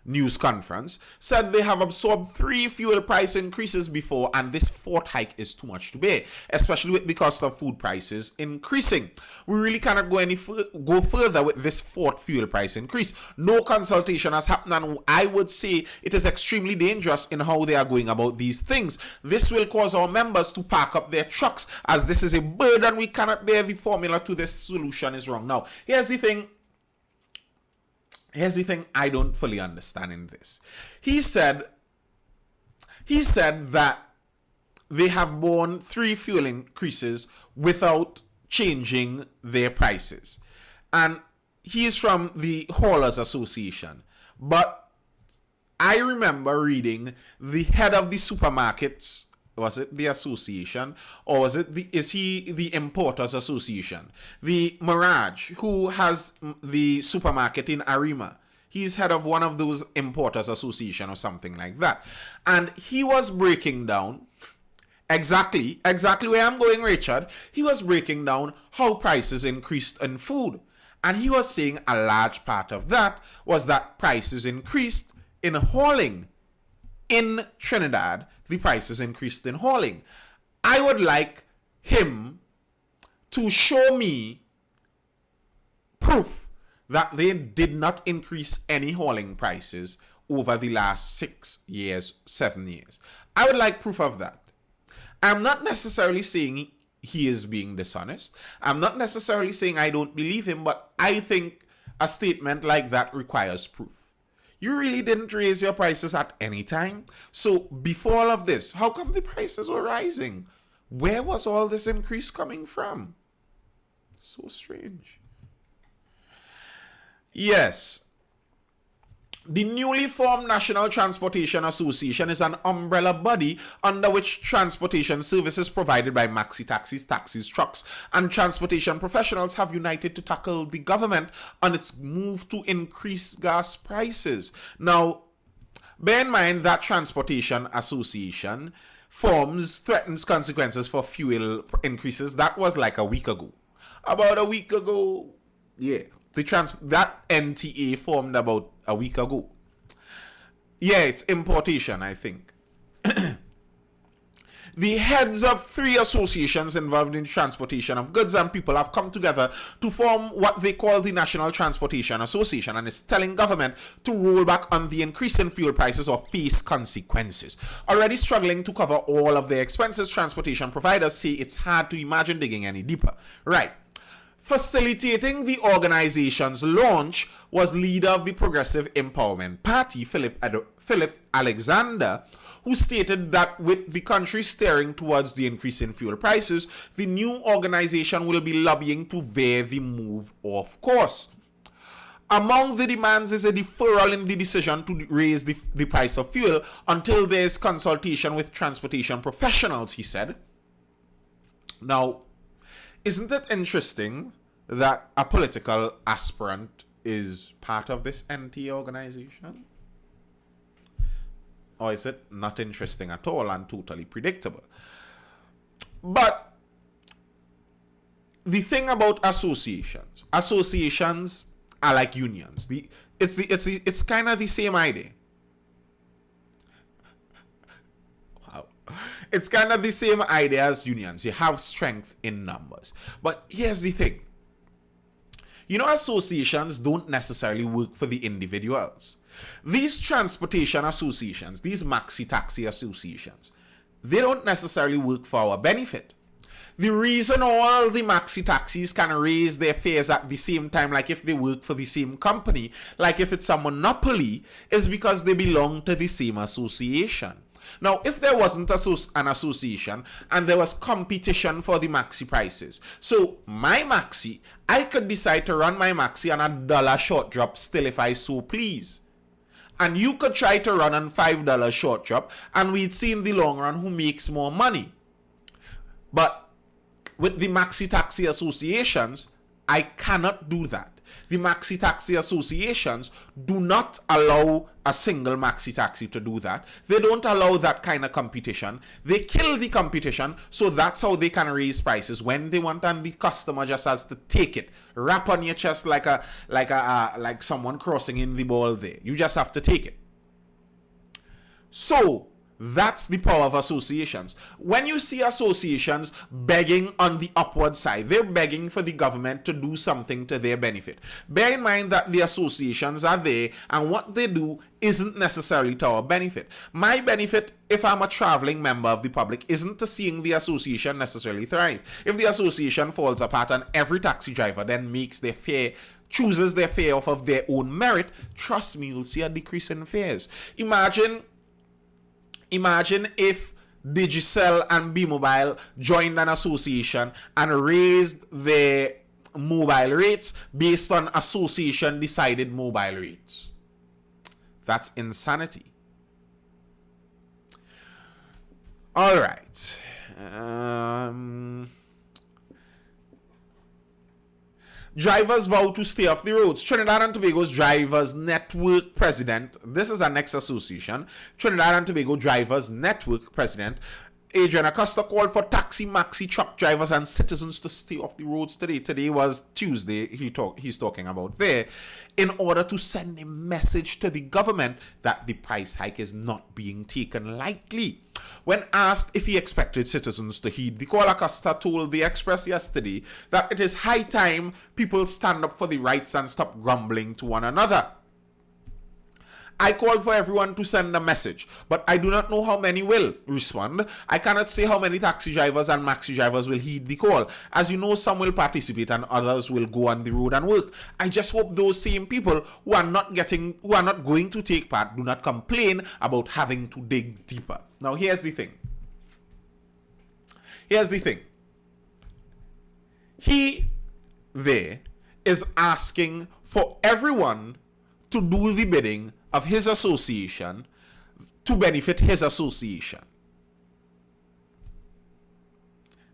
news conference, said they have absorbed 3 fuel price increases before, and this 4th hike is too much to bear, especially with the cost of food prices increasing. We really cannot go further with this 4th fuel price increase. No consultation has happened, and I would say it is extremely dangerous in how they are going about these things. This will cause our members to park up their trucks, as this is a burden we cannot bear. The formula to this solution is wrong. Now, here's the thing I don't fully understand in this. He said that they have borne 3 fuel increases without changing their prices. And he is from the Haulers Association. But I remember reading the head of the supermarkets. Was it the association, or was it is he the Importers Association? The Mirage, who has the supermarket in Arima. He's head of one of those Importers Association or something like that. And he was breaking down exactly where I'm going, Richard. He was breaking down how prices increased in food. And he was saying a large part of that was that prices increased in hauling. In Trinidad, the prices increased in hauling. I would like him to show me proof that they did not increase any hauling prices over the last 6 years, 7 years. I would like proof of that. I'm not necessarily saying he is being dishonest. I'm not necessarily saying I don't believe him, but I think a statement like that requires proof. You really didn't raise your prices at any time. So before all of this, how come the prices were rising? Where was all this increase coming from? So strange. Yes. The newly formed National Transportation Association is an umbrella body under which transportation services provided by maxi taxis, taxis, trucks, and transportation professionals have united to tackle the government on its move to increase gas prices. Now, bear in mind that Transportation Association threatens consequences for fuel increases. That was like a week ago. About a week ago, yeah. That NTA formed about a week ago. Yeah, it's importation, I think. The heads of 3 associations involved in transportation of goods and people have come together to form what they call the National Transportation Association, and it's telling government to roll back on the increase in fuel prices or face consequences. Already struggling to cover all of their expenses, transportation providers say it's hard to imagine digging any deeper. Right. Facilitating the organization's launch was leader of the Progressive Empowerment Party, Philip Alexander, who stated that with the country steering towards the increase in fuel prices, the new organization will be lobbying to veer the move off course. Among the demands is a deferral in the decision to raise the price of fuel until there is consultation with transportation professionals, he said. Now, isn't it interesting that a political aspirant is part of this NT organization? Or is it not interesting at all and totally predictable? But the thing about associations are like unions. It's kind of the same idea. It's kind of the same idea as unions. You have strength in numbers. But here's the thing. You know, associations don't necessarily work for the individuals. These transportation associations, these maxi taxi associations, they don't necessarily work for our benefit. The reason all the maxi taxis can raise their fares at the same time, like if they work for the same company, like if it's a monopoly, is because they belong to the same association. Now, if there wasn't an association and there was competition for the maxi prices, so my maxi, I could decide to run my maxi on $1 short drop still if I so please. And you could try to run on $5 short drop, and we'd see in the long run who makes more money. But with the maxi taxi associations, I cannot do that. The maxi taxi associations do not allow a single maxi taxi to do that. They don't allow that kind of competition. They kill the competition, so that's how they can raise prices when they want, and the customer just has to take it, rap on your chest like someone crossing in the ball there. You just have to take it. So that's the power of associations. When you see associations begging on the upward side, they're begging for the government to do something to their benefit. Bear in mind that the associations are there, and what they do isn't necessarily to our benefit. My benefit, if I'm a traveling member of the public, isn't to seeing the association necessarily thrive. If the association falls apart and every taxi driver then makes their fare, chooses their fare off of their own merit, trust me, you'll see a decrease in fares. Imagine if Digicel and B-Mobile joined an association and raised their mobile rates based on association decided mobile rates. That's insanity. All right. Drivers vow to stay off the roads. Trinidad and Tobago's Drivers Network President, this is our next association, Trinidad and Tobago Drivers Network President, Adrian Acosta called for taxi, maxi, truck drivers and citizens to stay off the roads today. Today was Tuesday, he's talking about there, in order to send a message to the government that the price hike is not being taken lightly. When asked if he expected citizens to heed the call, Acosta told the Express yesterday that it is high time people stand up for the rights and stop grumbling to one another. I called for everyone to send a message, but I do not know how many will respond. I cannot say how many taxi drivers and maxi drivers will heed the call. As you know, some will participate and others will go on the road and work. I just hope those same people who are not going to take part do not complain about having to dig deeper. Now, here's the thing. He there is asking for everyone to do the bidding of his association to benefit his association.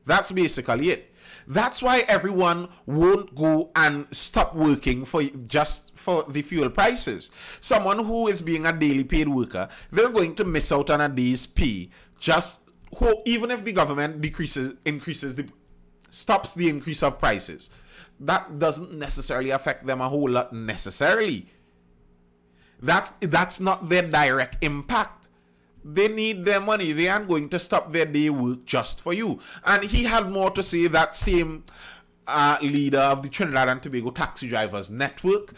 That's basically it. That's why everyone won't go and stop working just for the fuel prices. Someone who is being a daily paid worker, they're going to miss out on a day's pay even if the government stops the increase of prices. That doesn't necessarily affect them a whole lot necessarily. That's not their direct impact. They need their money. They aren't going to stop their day work just for you. And he had more to say, that same leader of the Trinidad and Tobago Taxi Drivers Network.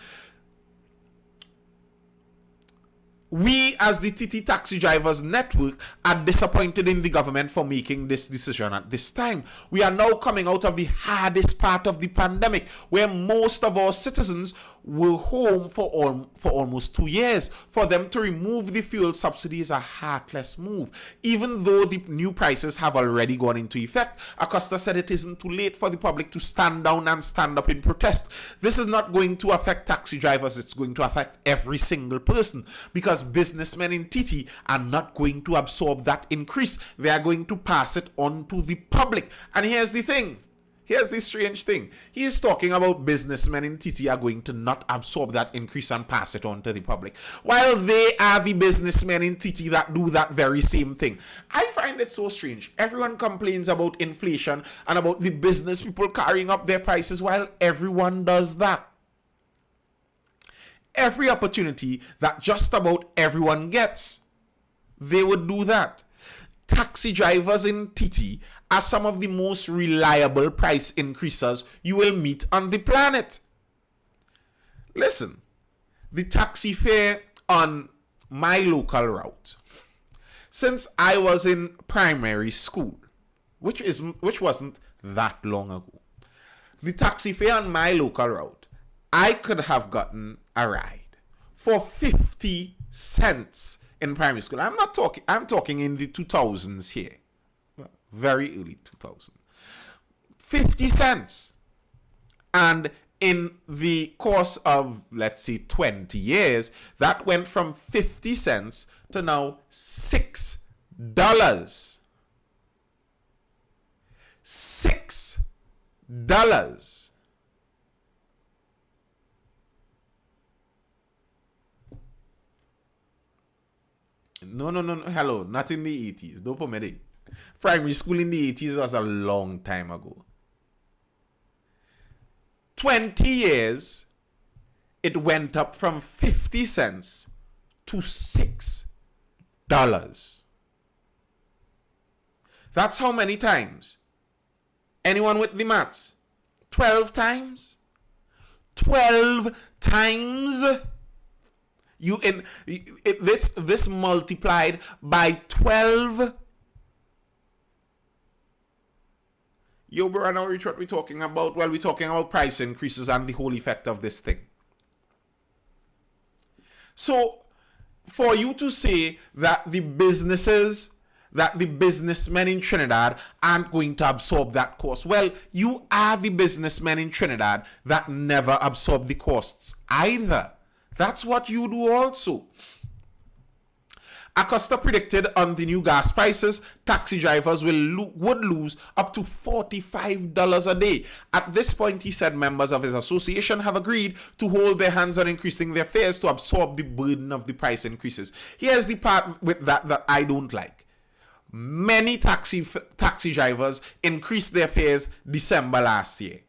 We, as the TT Taxi Drivers Network, are disappointed in the government for making this decision at this time. We are now coming out of the hardest part of the pandemic, where most of our citizens were home for almost 2 years. For them to remove the fuel subsidy is a heartless move. Even though the new prices have already gone into effect, Acosta said it isn't too late for the public to stand down and stand up in protest. This is not going to affect taxi drivers, it's going to affect every single person, because businessmen in TT are not going to absorb that increase. They are going to pass it on to the public. And here's the thing. Here's the strange thing. He is talking about businessmen in TT are going to not absorb that increase and pass it on to the public, while they are the businessmen in TT that do that very same thing. I find it so strange. Everyone complains about inflation and about the business people carrying up their prices, while everyone does that. Every opportunity that just about everyone gets, they would do that. Taxi drivers in TT are some of the most reliable price increasers you will meet on the planet. Listen, the taxi fare on my local route, since I was in primary school, which wasn't that long ago, the taxi fare on my local route, I could have gotten a ride for 50 cents in primary school. I'm talking in the 2000s here. Very early 2000. 50 cents. And in the course of, let's say, 20 years, that went from 50 cents to now $6. $6. No. Hello, not in the 80s. Don't permit it. Primary school in the 80s was a long time ago. 20 years, it went up from 50 cents to $6. That's how many times? Anyone with the maths? 12 times? 12 times? This multiplied by 12. Yo, bro, now what we're talking about? Well, we're talking about price increases and the whole effect of this thing. So, for you to say that the businessmen in Trinidad aren't going to absorb that cost, well, you are the businessmen in Trinidad that never absorb the costs either. That's what you do also. Acosta predicted on the new gas prices, taxi drivers would lose up to $45 a day. At this point, he said members of his association have agreed to hold their hands on increasing their fares to absorb the burden of the price increases. Here's the part with that I don't like. Many taxi drivers increased their fares December last year.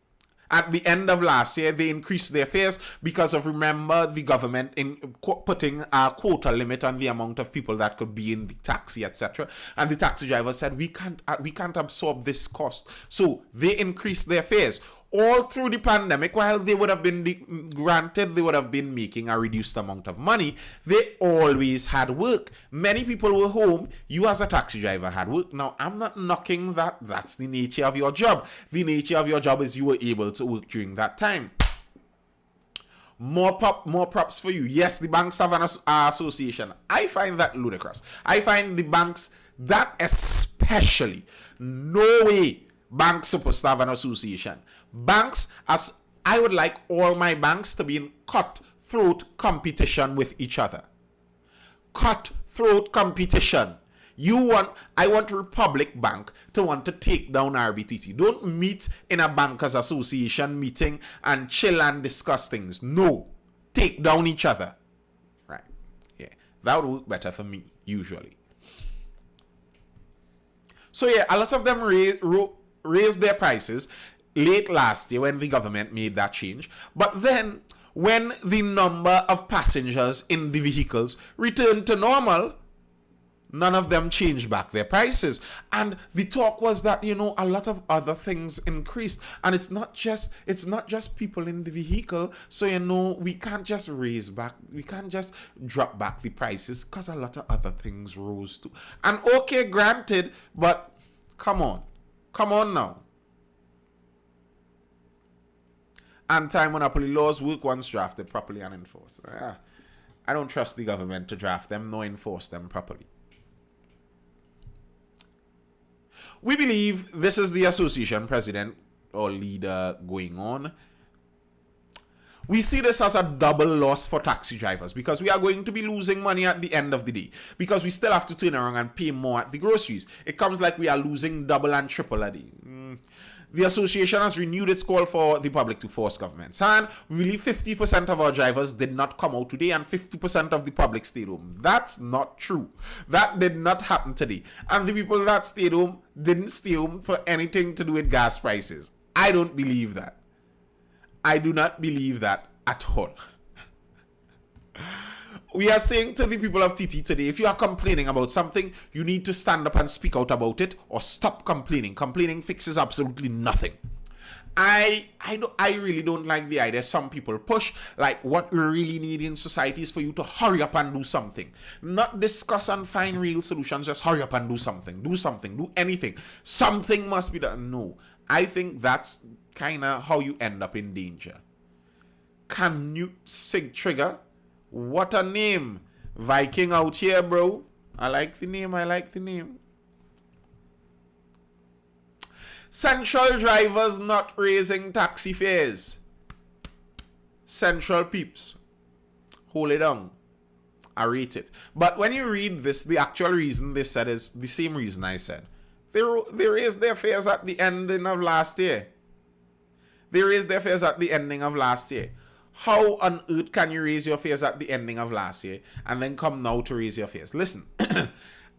At the end of last year, they increased their fares because of, remember, the government in putting a quota limit on the amount of people that could be in the taxi, etc. And the taxi drivers said, we can't absorb this cost. So they increased their fares. All through the pandemic, while they would have been granted, they would have been making a reduced amount of money, they always had work. Many people were home. You as a taxi driver had work. Now, I'm not knocking that. That's the nature of your job. The nature of your job is you were able to work during that time. More props for you. Yes, the banks have an association. I find that ludicrous. I find the banks, that especially, no way banks supposed to have an association. Banks, as I would like all my banks to be in cutthroat competition with each other. Cutthroat competition. I want Republic Bank to want to take down RBTT. Don't meet in a bankers association meeting and chill and discuss things. No. Take down each other. Right. Yeah. That would work better for me, usually. So yeah, a lot of them raised their prices late last year when the government made that change. But then, when the number of passengers in the vehicles returned to normal, none of them changed back their prices. And the talk was that, a lot of other things increased. And it's not just people in the vehicle. So, we can't just drop back the prices because a lot of other things rose too. And okay, granted, but come on now. Anti-monopoly laws work once drafted properly and enforced. I don't trust the government to draft them nor enforce them properly. We believe this is the association president or leader going on. We see this as a double loss for taxi drivers because we are going to be losing money at the end of the day because we still have to turn around and pay more at the groceries. It comes like we are losing double and triple a day. The association has renewed its call for the public to force government's hand. We believe 50% of our drivers did not come out today and 50% of the public stayed home. That's not true. That did not happen today. And the people that stayed home didn't stay home for anything to do with gas prices. I don't believe that. I do not believe that at all. We are saying to the people of TT today, if you are complaining about something, you need to stand up and speak out about it or stop complaining. Complaining fixes absolutely nothing. I really don't like the idea some people push, like what we really need in society is for you to hurry up and do something. Not discuss and find real solutions, just hurry up and do something. Do anything. Something must be done. No, I think that's kind of how you end up in danger. Can you sig trigger? What a name. Viking out here, bro. I like the name. Central drivers not raising taxi fares. Central peeps. Hold it down. I rate it. But when you read this, the actual reason they said is the same reason I said. They raised their fares at the ending of last year. How on earth can you raise your fares at the ending of last year and then come now to raise your fares? Listen,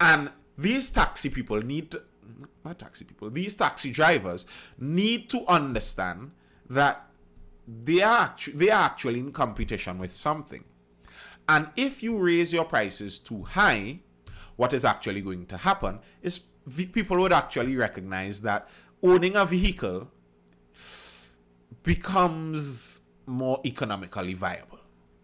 and these taxi drivers need to understand that they are actually in competition with something. And if you raise your prices too high, what is actually going to happen is people would actually recognize that owning a vehicle becomes more economically viable.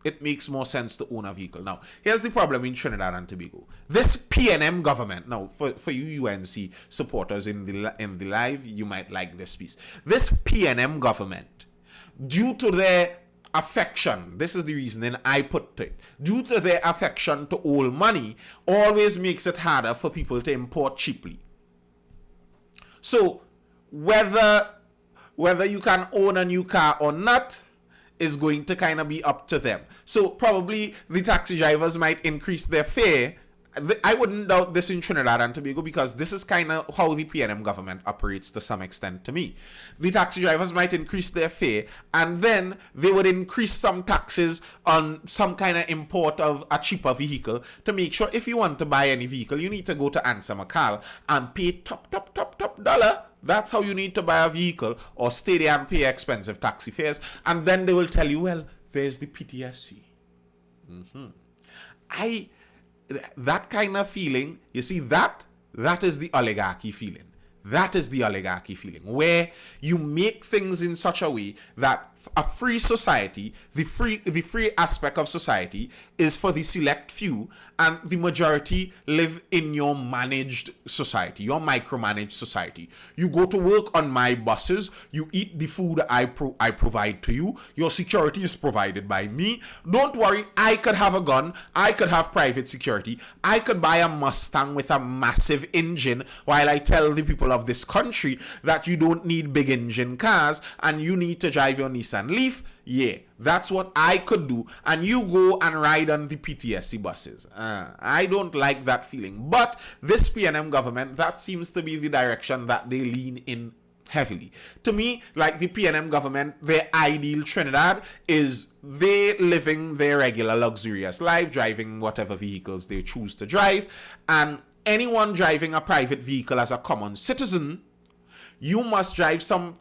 It makes more sense to own a vehicle. Now, here's the problem in Trinidad and Tobago. This PNM government, now for you UNC supporters in the live, you might like this piece. This PNM government, due to their affection, this is the reasoning I put to it, due to their affection to old money, always makes it harder for people to import cheaply. So, whether you can own a new car or not is going to kind of be up to them. So probably the taxi drivers might increase their fare I wouldn't doubt this in Trinidad and Tobago because this is kind of how the PNM government operates to some extent to me. The taxi drivers might increase their fare and then they would increase some taxes on some kind of import of a cheaper vehicle to make sure if you want to buy any vehicle, you need to go to Answer McCall and pay top dollar. That's how you need to buy a vehicle or stay there and pay expensive taxi fares. And then they will tell you, well, there's the PTSC. That kind of feeling, you see, that is the oligarchy feeling. That is the oligarchy feeling, where you make things in such a way that a free society, the free aspect of society is for the select few, and the majority live in your managed society, your micromanaged society. You go to work on my buses, you eat the food I provide to you, your security is provided by me. Don't worry, I could have a gun, I could have private security, I could buy a Mustang with a massive engine while I tell the people of this country that you don't need big engine cars and you need to drive your Nissan Leaf. Yeah, that's what I could do, and you go and ride on the PTSC buses. I don't like that feeling, but this PNM government, that seems to be the direction that they lean in heavily. To me, like the PNM government, their ideal Trinidad is they living their regular luxurious life, driving whatever vehicles they choose to drive, and anyone driving a private vehicle as a common citizen, you must drive some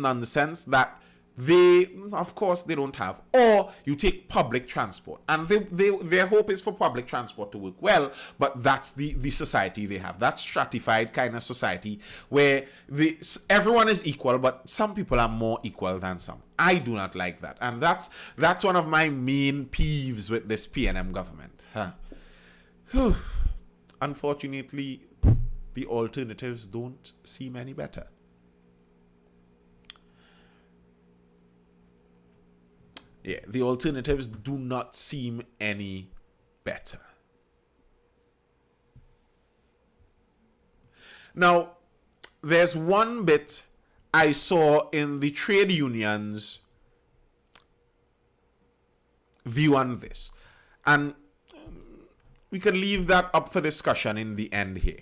nonsense that they, of course, they don't have. Or you take public transport. And their hope is for public transport to work well, but that's the society they have. That stratified kind of society where everyone is equal, but some people are more equal than some. I do not like that. And that's one of my main peeves with this PNM government. Unfortunately, the alternatives don't seem any better. Yeah, the alternatives do not seem any better. Now, there's one bit I saw in the trade unions' view on this. And we could leave that up for discussion in the end here.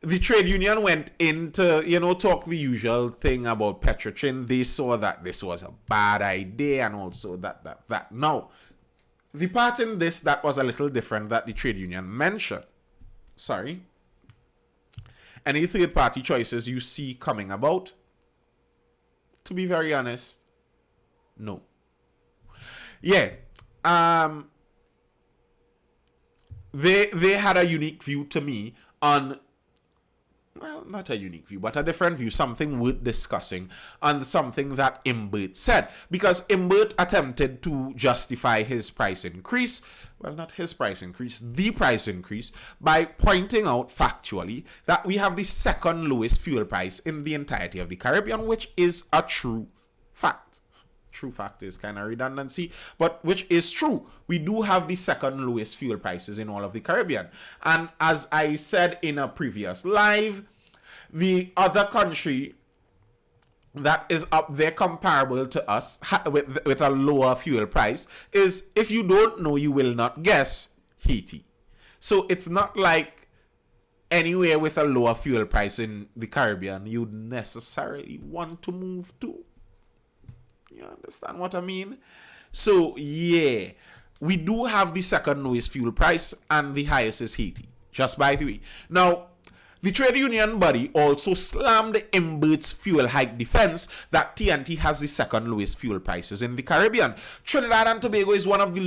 The trade union went in to, talk the usual thing about Petrochin. They saw that this was a bad idea and also that. Now, the part in this that was a little different that the trade union mentioned. Any third-party choices you see coming about? To be very honest, no. Yeah. They had a unique view to me on, well, not a unique view, but a different view, something worth discussing, on something that Imbert said. Because Imbert attempted to justify his price increase, well, not his price increase, the price increase, by pointing out factually that we have the second lowest fuel price in the entirety of the Caribbean, which is a true fact. True fact is kind of redundancy, but which is true. We do have the second lowest fuel prices in all of the Caribbean. And as I said in a previous live, the other country that is up there comparable to us with a lower fuel price is, if you don't know, you will not guess, Haiti. So it's not like anywhere with a lower fuel price in the Caribbean you'd necessarily want to move to. You understand what I mean? So, yeah, we do have the second lowest fuel price and the highest is Haiti, just by the way. Now, the trade union body also slammed Imbert's fuel hike defense that TNT has the second lowest fuel prices in the Caribbean. Trinidad and Tobago has one of the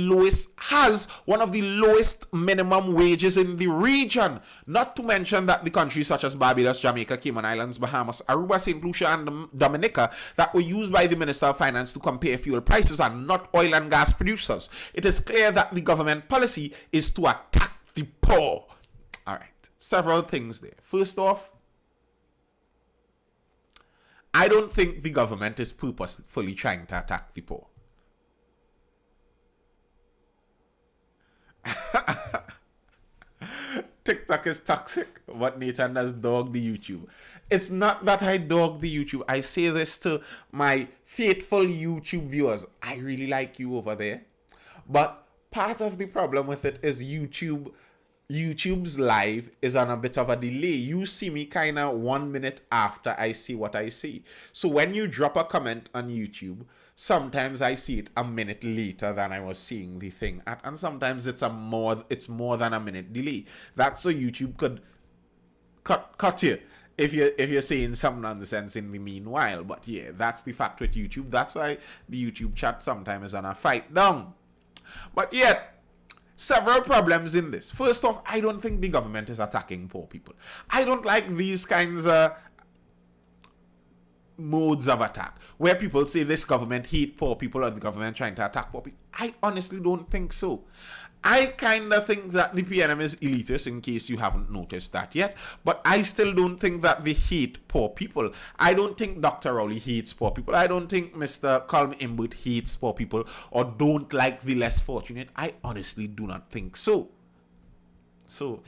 lowest minimum wages in the region. Not to mention that the countries such as Barbados, Jamaica, Cayman Islands, Bahamas, Aruba, St. Lucia, and Dominica that were used by the Minister of Finance to compare fuel prices are not oil and gas producers. It is clear that the government policy is to attack the poor. All right. Several things there. First off, I don't think the government is purposefully trying to attack the poor. TikTok is toxic, but Nathan does dog the YouTube. It's not that I dog the YouTube. I say this to my faithful YouTube viewers. I really like you over there. But part of the problem with it is YouTube's live is on a bit of a delay. You see me kind of 1 minute after I see what I see. So when you drop a comment on YouTube, sometimes I see it a minute later than I was seeing the thing at, and sometimes it's more than a minute delay. That's so YouTube could cut you if you're saying some nonsense in the meanwhile. But yeah, that's the fact with YouTube. That's why the YouTube chat sometimes is on a fight down. But yet, several problems in this. First off, I don't think the government is attacking poor people. I don't like these kinds of modes of attack where people say this government hate poor people or the government trying to attack poor people. I honestly don't think so. I kind of think that the PNM is elitist, in case you haven't noticed that yet, but I still don't think that they hate poor people. I don't think Dr. Rowley hates poor people. I don't think Mr. Colm Imbert hates poor people or don't like the less fortunate. I honestly do not think so. So,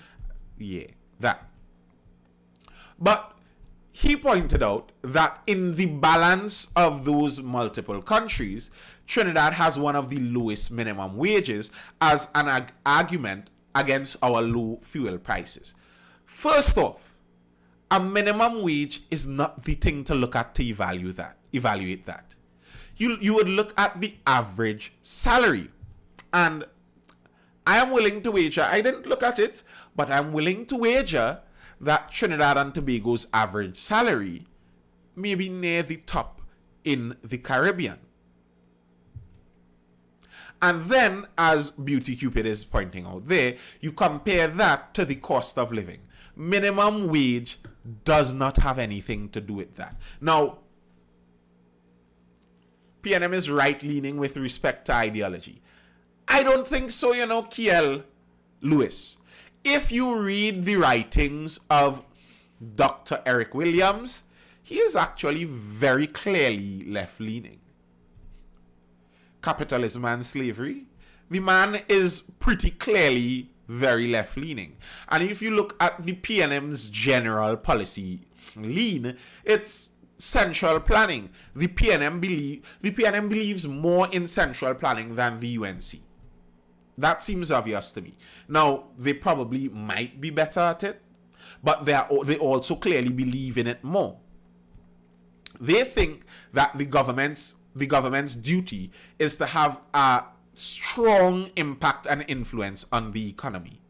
yeah, that. But he pointed out that in the balance of those multiple countries, Trinidad has one of the lowest minimum wages as an argument against our low fuel prices. First off, a minimum wage is not the thing to look at to evaluate that. You would look at the average salary. And I am willing to wager, I didn't look at it, but I'm willing to wager that Trinidad and Tobago's average salary may be near the top in the Caribbean. And then, as Beauty Cupid is pointing out there, you compare that to the cost of living. Minimum wage does not have anything to do with that. Now, PNM is right-leaning with respect to ideology. I don't think so, Kiel Lewis. If you read the writings of Dr. Eric Williams, he is actually very clearly left-leaning. Capitalism and slavery, the man is pretty clearly very left-leaning. And if you look at the PNM's general policy lean, it's central planning. The PNM believes more in central planning than the UNC. That seems obvious to me. Now, they probably might be better at it, but they also clearly believe in it more. They think that the government's duty is to have a strong impact and influence on the economy.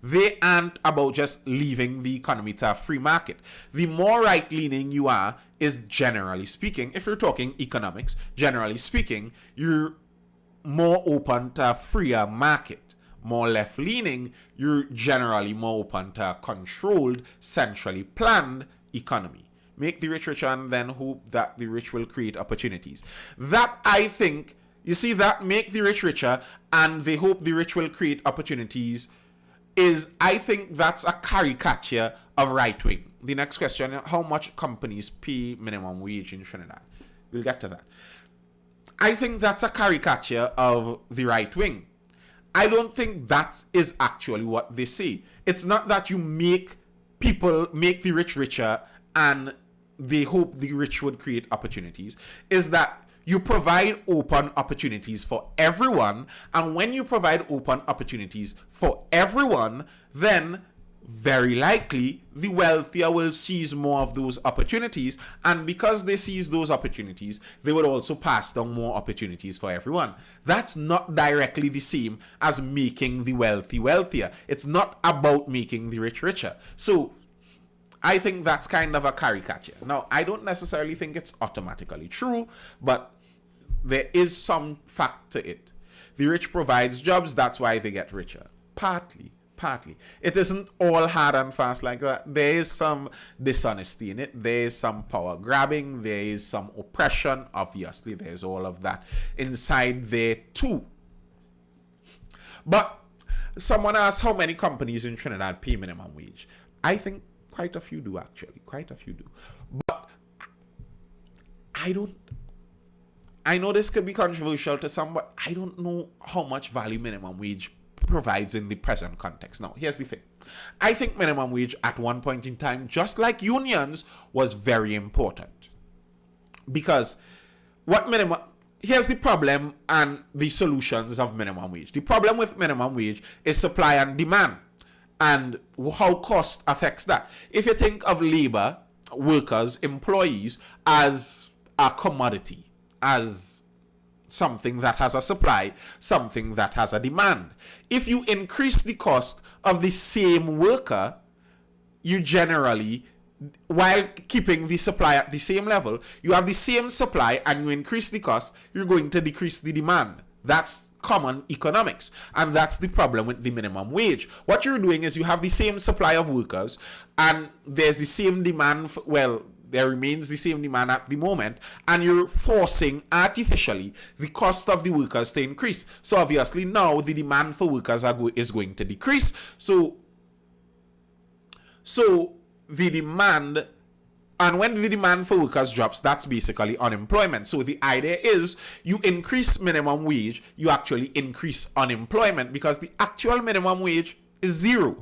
They aren't about just leaving the economy to a free market. The more right-leaning you are, is generally speaking, if you're talking economics, generally speaking, you're more open to a freer market. More left-leaning, you're generally more open to a controlled, centrally planned economy. Make the rich richer and then hope that the rich will create opportunities. That, I think, you see, that make the rich richer and they hope the rich will create opportunities is, I think that's a caricature of right-wing. The next question, how much companies pay minimum wage in Trinidad? We'll get to that. I think that's a caricature of the right wing. I don't think that is actually what they say. It's not that you make the rich richer and they hope the rich would create opportunities. Is that you provide open opportunities for everyone, and when you provide open opportunities for everyone, then very likely the wealthier will seize more of those opportunities, and because they seize those opportunities, they would also pass down more opportunities for everyone. That's not directly the same as making the wealthy wealthier. It's not about making the rich richer. So I think that's kind of a caricature. Now, I don't necessarily think it's automatically true, but there is some fact to it. The rich provides jobs, that's why they get richer. Partly. It isn't all hard and fast like that. There is some dishonesty in it. There is some power grabbing. There is some oppression. Obviously, there's all of that inside there too. But someone asked how many companies in Trinidad pay minimum wage. I think quite a few do, actually. Quite a few do. But I know this could be controversial to some, but I don't know how much value minimum wage provides in the present context. Now, here's the thing. I think minimum wage at one point in time, just like unions, was very important. Because here's the problem and the solutions of minimum wage. The problem with minimum wage is supply and demand and how cost affects that. If you think of labor, workers, employees as a commodity, as something that has a supply, something that has a demand. If you increase the cost of the same worker, you generally, while keeping the supply at the same level, you have the same supply and you increase the cost, you're going to decrease the demand. That's common economics. And that's the problem with the minimum wage. What you're doing is you have the same supply of workers and there's the same demand, there remains the same demand at the moment, and you're forcing artificially the cost of the workers to increase. So obviously now the demand for workers is going to decrease. So the demand, and when the demand for workers drops, that's basically unemployment. So the idea is you increase minimum wage, you actually increase unemployment because the actual minimum wage is zero.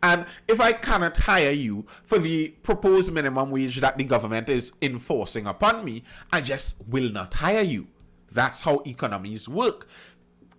And if I cannot hire you for the proposed minimum wage that the government is enforcing upon me, I just will not hire you. That's how economies work.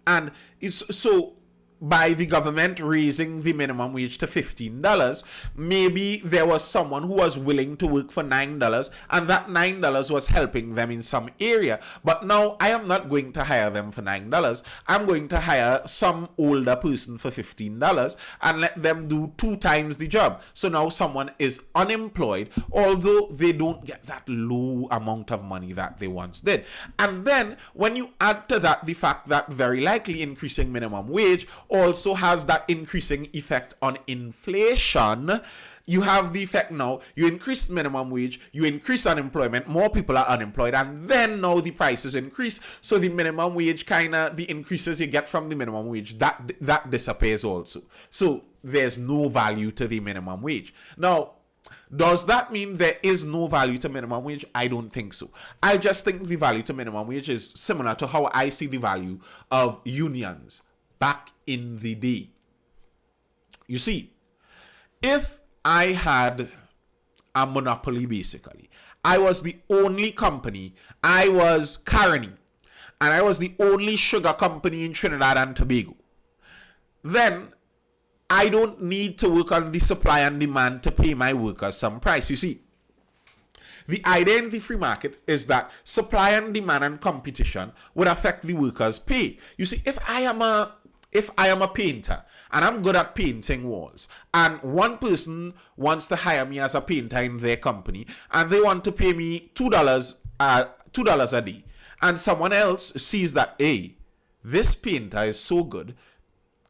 And it's so by the government raising the minimum wage to $15, maybe there was someone who was willing to work for $9 and that $9 was helping them in some area. But now I am not going to hire them for $9. I'm going to hire some older person for $15 and let them do 2 times the job. So now someone is unemployed, although they don't get that low amount of money that they once did. And then when you add to that the fact that very likely increasing minimum wage also has that increasing effect on inflation, you have the effect now, you increase minimum wage, you increase unemployment, more people are unemployed, and then now the prices increase. So the minimum wage the increases you get from the minimum wage, that disappears also. So there's no value to the minimum wage. Now, does that mean there is no value to minimum wage? I don't think so. I just think the value to minimum wage is similar to how I see the value of unions back in the day. You see, if I had a monopoly, basically, I was the only company, I was Carney, and I was the only sugar company in Trinidad and Tobago, then I don't need to work on the supply and demand to pay my workers some price. You see, the idea in the free market is that supply and demand and competition would affect the workers' pay. You see, if I am a painter and I'm good at painting walls, and one person wants to hire me as a painter in their company and they want to pay me $2 a day, and someone else sees that, hey, this painter is so good,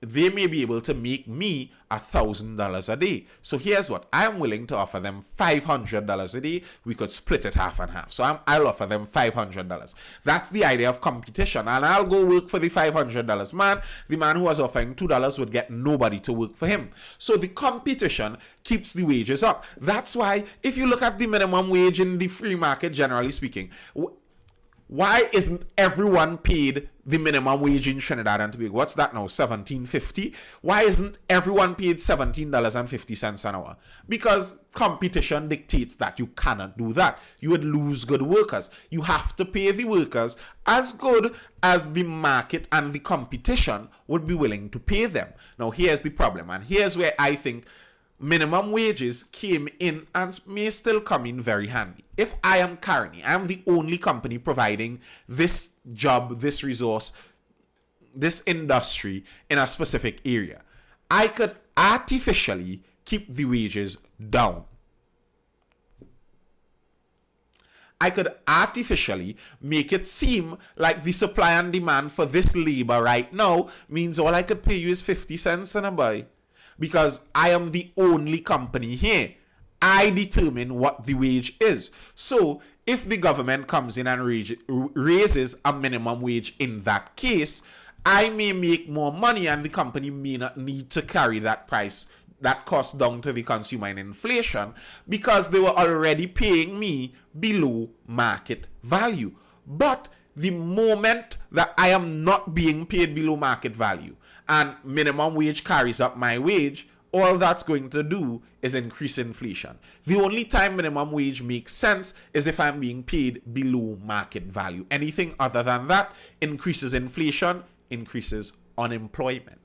they may be able to make me $1,000 a day. So here's what I'm willing to offer them: $500 a day. We could split it half and half. So I'll offer them $500. That's the idea of competition. And I'll go work for the $500 man. The man who was offering $2 would get nobody to work for him. So the competition keeps the wages up. That's why if you look at the minimum wage in the free market, generally speaking, why isn't everyone paid the minimum wage in Trinidad and Tobago? What's that now? $17.50? Why isn't everyone paid $17.50 an hour? Because competition dictates that you cannot do that. You would lose good workers. You have to pay the workers as good as the market and the competition would be willing to pay them. Now, here's the problem, and here's where I think minimum wages came in and may still come in very handy. If I am Carney, I am the only company providing this job, this resource, this industry in a specific area, I could artificially keep the wages down. I could artificially make it seem like the supply and demand for this labor right now means all I could pay you is 50 cents and a buy. Because I am the only company here. I determine what the wage is. So if the government comes in and raises a minimum wage in that case, I may make more money and the company may not need to carry that price, that cost down to the consumer in inflation, because they were already paying me below market value. But the moment that I am not being paid below market value and minimum wage carries up my wage, all that's going to do is increase inflation. The only time minimum wage makes sense is if I'm being paid below market value. Anything other than that increases inflation, increases unemployment.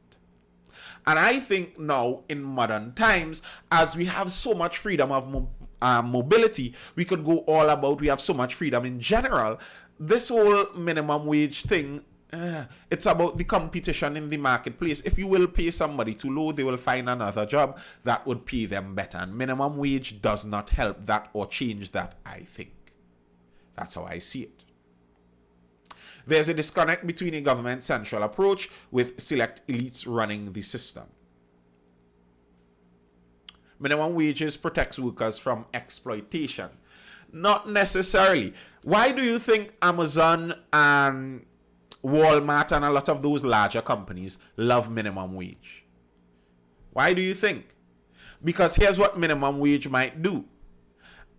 And I think now in modern times, as we have so much freedom of mobility, we could go all about, we have so much freedom in general, this whole minimum wage thing, it's about the competition in the marketplace. If you will pay somebody too low, they will find another job that would pay them better. And minimum wage does not help that or change that, I think. That's how I see it. There's a disconnect between a government central approach with select elites running the system. Minimum wages protects workers from exploitation. Not necessarily. Why do you think Amazon and Walmart and a lot of those larger companies love minimum wage? Why do you think? Because here's what minimum wage might do.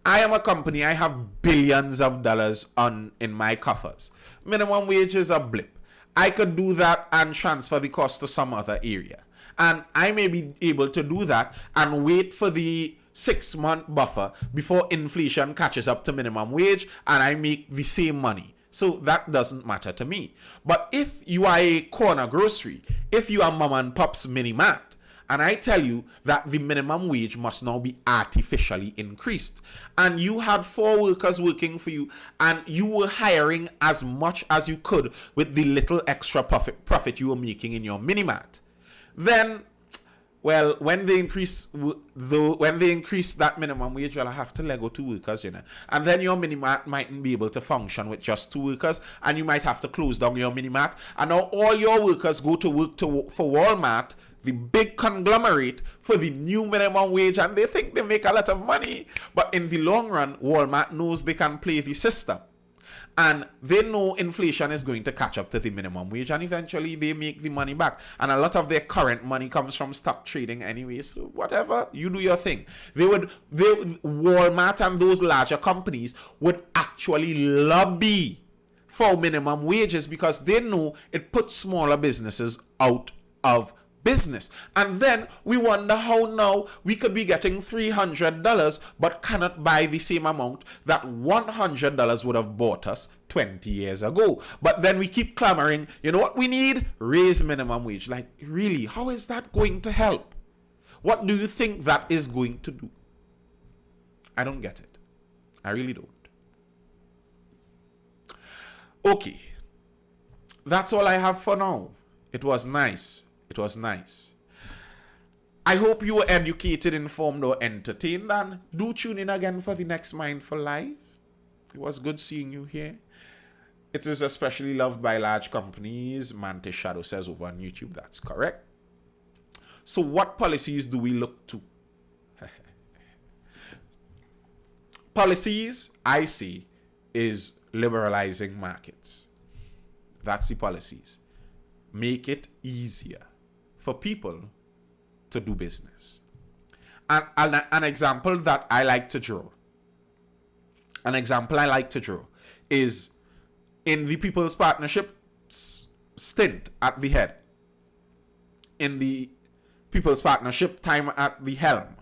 I am a company, I have billions of dollars in my coffers. Minimum wage is a blip. I could do that and transfer the cost to some other area. And I may be able to do that and wait for the 6-month buffer before inflation catches up to minimum wage and I make the same money. So that doesn't matter to me. But if you are a corner grocery, if you are mom and pop's mini mart, and I tell you that the minimum wage must now be artificially increased, and you had 4 workers working for you, and you were hiring as much as you could with the little extra profit you were making in your mini mart, then, well, when they increase that minimum wage, well, I have to let go 2 workers, and then your mini mart mightn't be able to function with just 2 workers, and you might have to close down your mini mart, and now all your workers go to work for Walmart, the big conglomerate, for the new minimum wage, and they think they make a lot of money. But in the long run, Walmart knows they can play the system. And they know inflation is going to catch up to the minimum wage, and eventually they make the money back. And a lot of their current money comes from stock trading anyway. So whatever, you do your thing. Walmart and those larger companies would actually lobby for minimum wages because they know it puts smaller businesses out of business. And then we wonder how now we could be getting $300 but cannot buy the same amount that $100 would have bought us 20 years ago. But then we keep clamoring, you know what we need? Raise minimum wage. Like, really, how is that going to help? What do you think that is going to do? I don't get it. I really don't. Okay. That's all I have for now. It was nice. It was nice. I hope you were educated, informed, or entertained, and do tune in again for the next Mindful Live. It was good seeing you here. It is especially loved by large companies, Mantis Shadow says over on YouTube. That's correct. So what policies do we look to? Policies, I see, is liberalizing markets. That's the policies. Make it easier for people to do business. And an example that I like to draw, is in the People's Partnership stint at the head, in the People's Partnership time at the helm.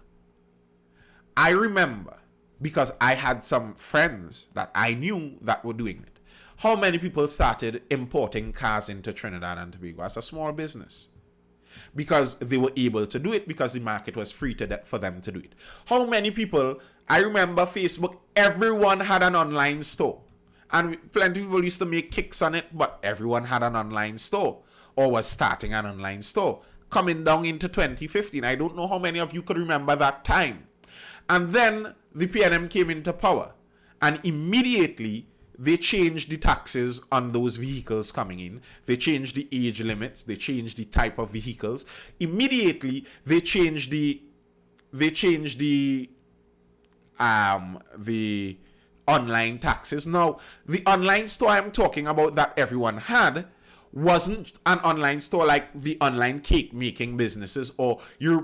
I remember, because I had some friends that I knew that were doing it, how many people started importing cars into Trinidad and Tobago as a small business because they were able to do it because the market was free for them to do it. How many people, I remember Facebook, everyone had an online store. And plenty of people used to make kicks on it, but everyone had an online store or was starting an online store. Coming down into 2015, I don't know how many of you could remember that time. And then the PNM came into power, and immediately they changed the taxes on those vehicles coming in. They changed the age limits. They changed the type of vehicles. Immediately, they changed the online taxes. Now, the online store I'm talking about that everyone had wasn't an online store like the online cake making businesses, or you're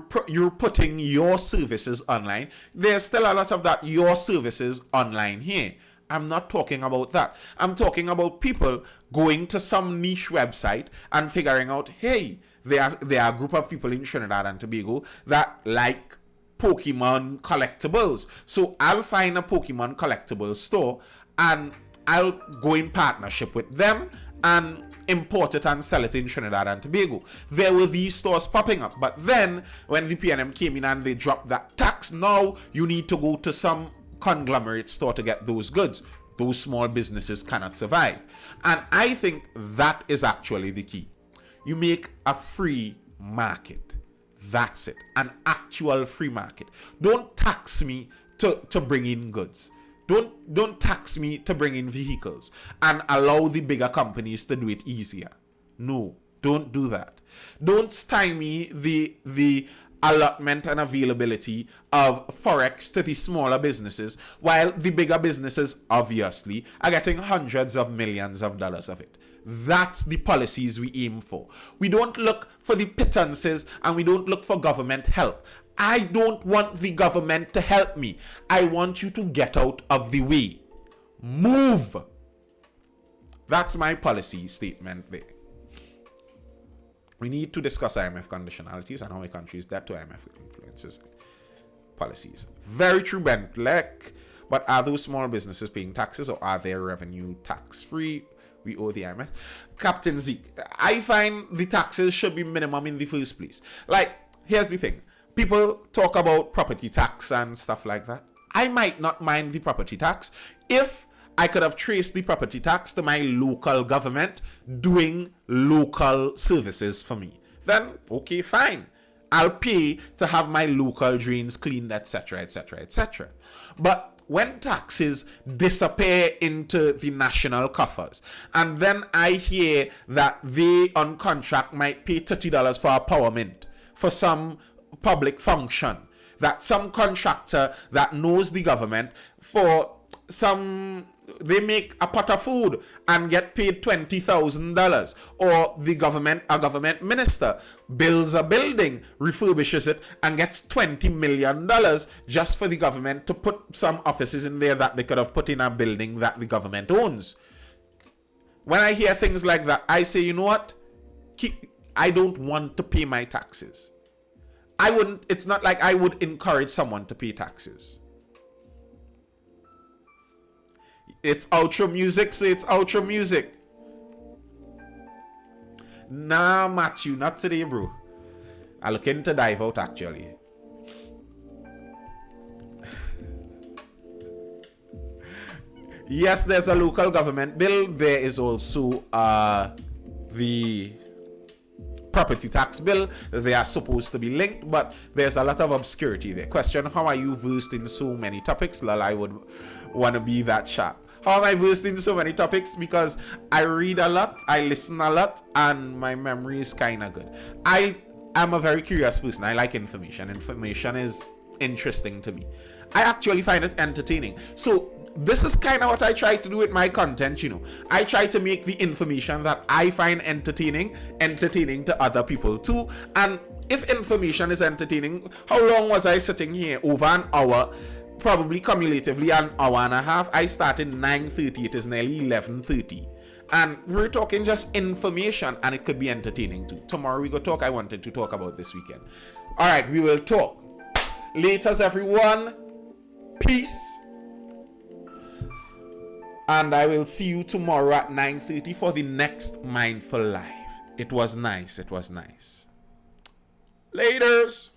putting your services online. There's still a lot of that, your services online here. I'm not talking about that. I'm talking about people going to some niche website and figuring out, hey, there are a group of people in Trinidad and Tobago that like Pokemon collectibles. So I'll find a Pokemon collectible store and I'll go in partnership with them and import it and sell it in Trinidad and Tobago. There were these stores popping up, but then when the PNM came in and they dropped that tax, now you need to go to some conglomerate store to get those goods. Those small businesses cannot survive. And I think that is actually the key. You make a free market. That's it. An actual free market. Don't tax me to bring in goods. Don't tax me to bring in vehicles and allow the bigger companies to do it easier. No, don't do that. Don't stymie the allotment and availability of forex to the smaller businesses, while the bigger businesses obviously are getting hundreds of millions of dollars of it. That's the policies we aim for. We don't look for the pittances and we don't look for government help. I don't want the government to help me. I want you to get out of the way. Move. That's my policy statement there. We need to discuss IMF conditionalities and how a country is debt to IMF influences policies. Very true, Bentlek. But are those small businesses paying taxes or are their revenue tax-free? We owe the IMF. Captain Zeke, I find the taxes should be minimum in the first place. Like, here's the thing. People talk about property tax and stuff like that. I might not mind the property tax if I could have traced the property tax to my local government doing local services for me. Then, okay, fine. I'll pay to have my local drains cleaned, etc., etc., etc. But when taxes disappear into the national coffers, and then I hear that they on contract might pay $30 for a power mint for some public function, that some contractor that knows the government for some, they make a pot of food and get paid $20,000, or the government, a government minister builds a building, refurbishes it and gets $20 million just for the government to put some offices in there that they could have put in a building that the government owns. When I hear things like that, I say, you know what? I don't want to pay my taxes. It's not like I would encourage someone to pay taxes. It's outro music, so it's outro music. Nah, Matthew, not today, bro. I'm looking to dive out, actually. Yes, there's a local government bill. There is also the property tax bill. They are supposed to be linked, but there's a lot of obscurity there. Question, how are you versed in so many topics? Lol, I would want to be that sharp. How am I versed in so many topics? Because I read a lot, I listen a lot, and my memory is kind of good. I am a very curious person. I like information. Information is interesting to me. I actually find it entertaining. So this is kind of what I try to do with my content, you know. I try to make the information that I find entertaining to other people too. And if information is entertaining, how long was I sitting here? Over an hour. Probably cumulatively an hour and a half. I started 9:30. It is nearly 11:30. And we're talking just information, and it could be entertaining too. Tomorrow we go talk. I wanted to talk about this weekend. All right, we will talk. Laters, everyone. Peace. And I will see you tomorrow at 9:30 for the next Mindful Live. It was nice. It was nice. Laters.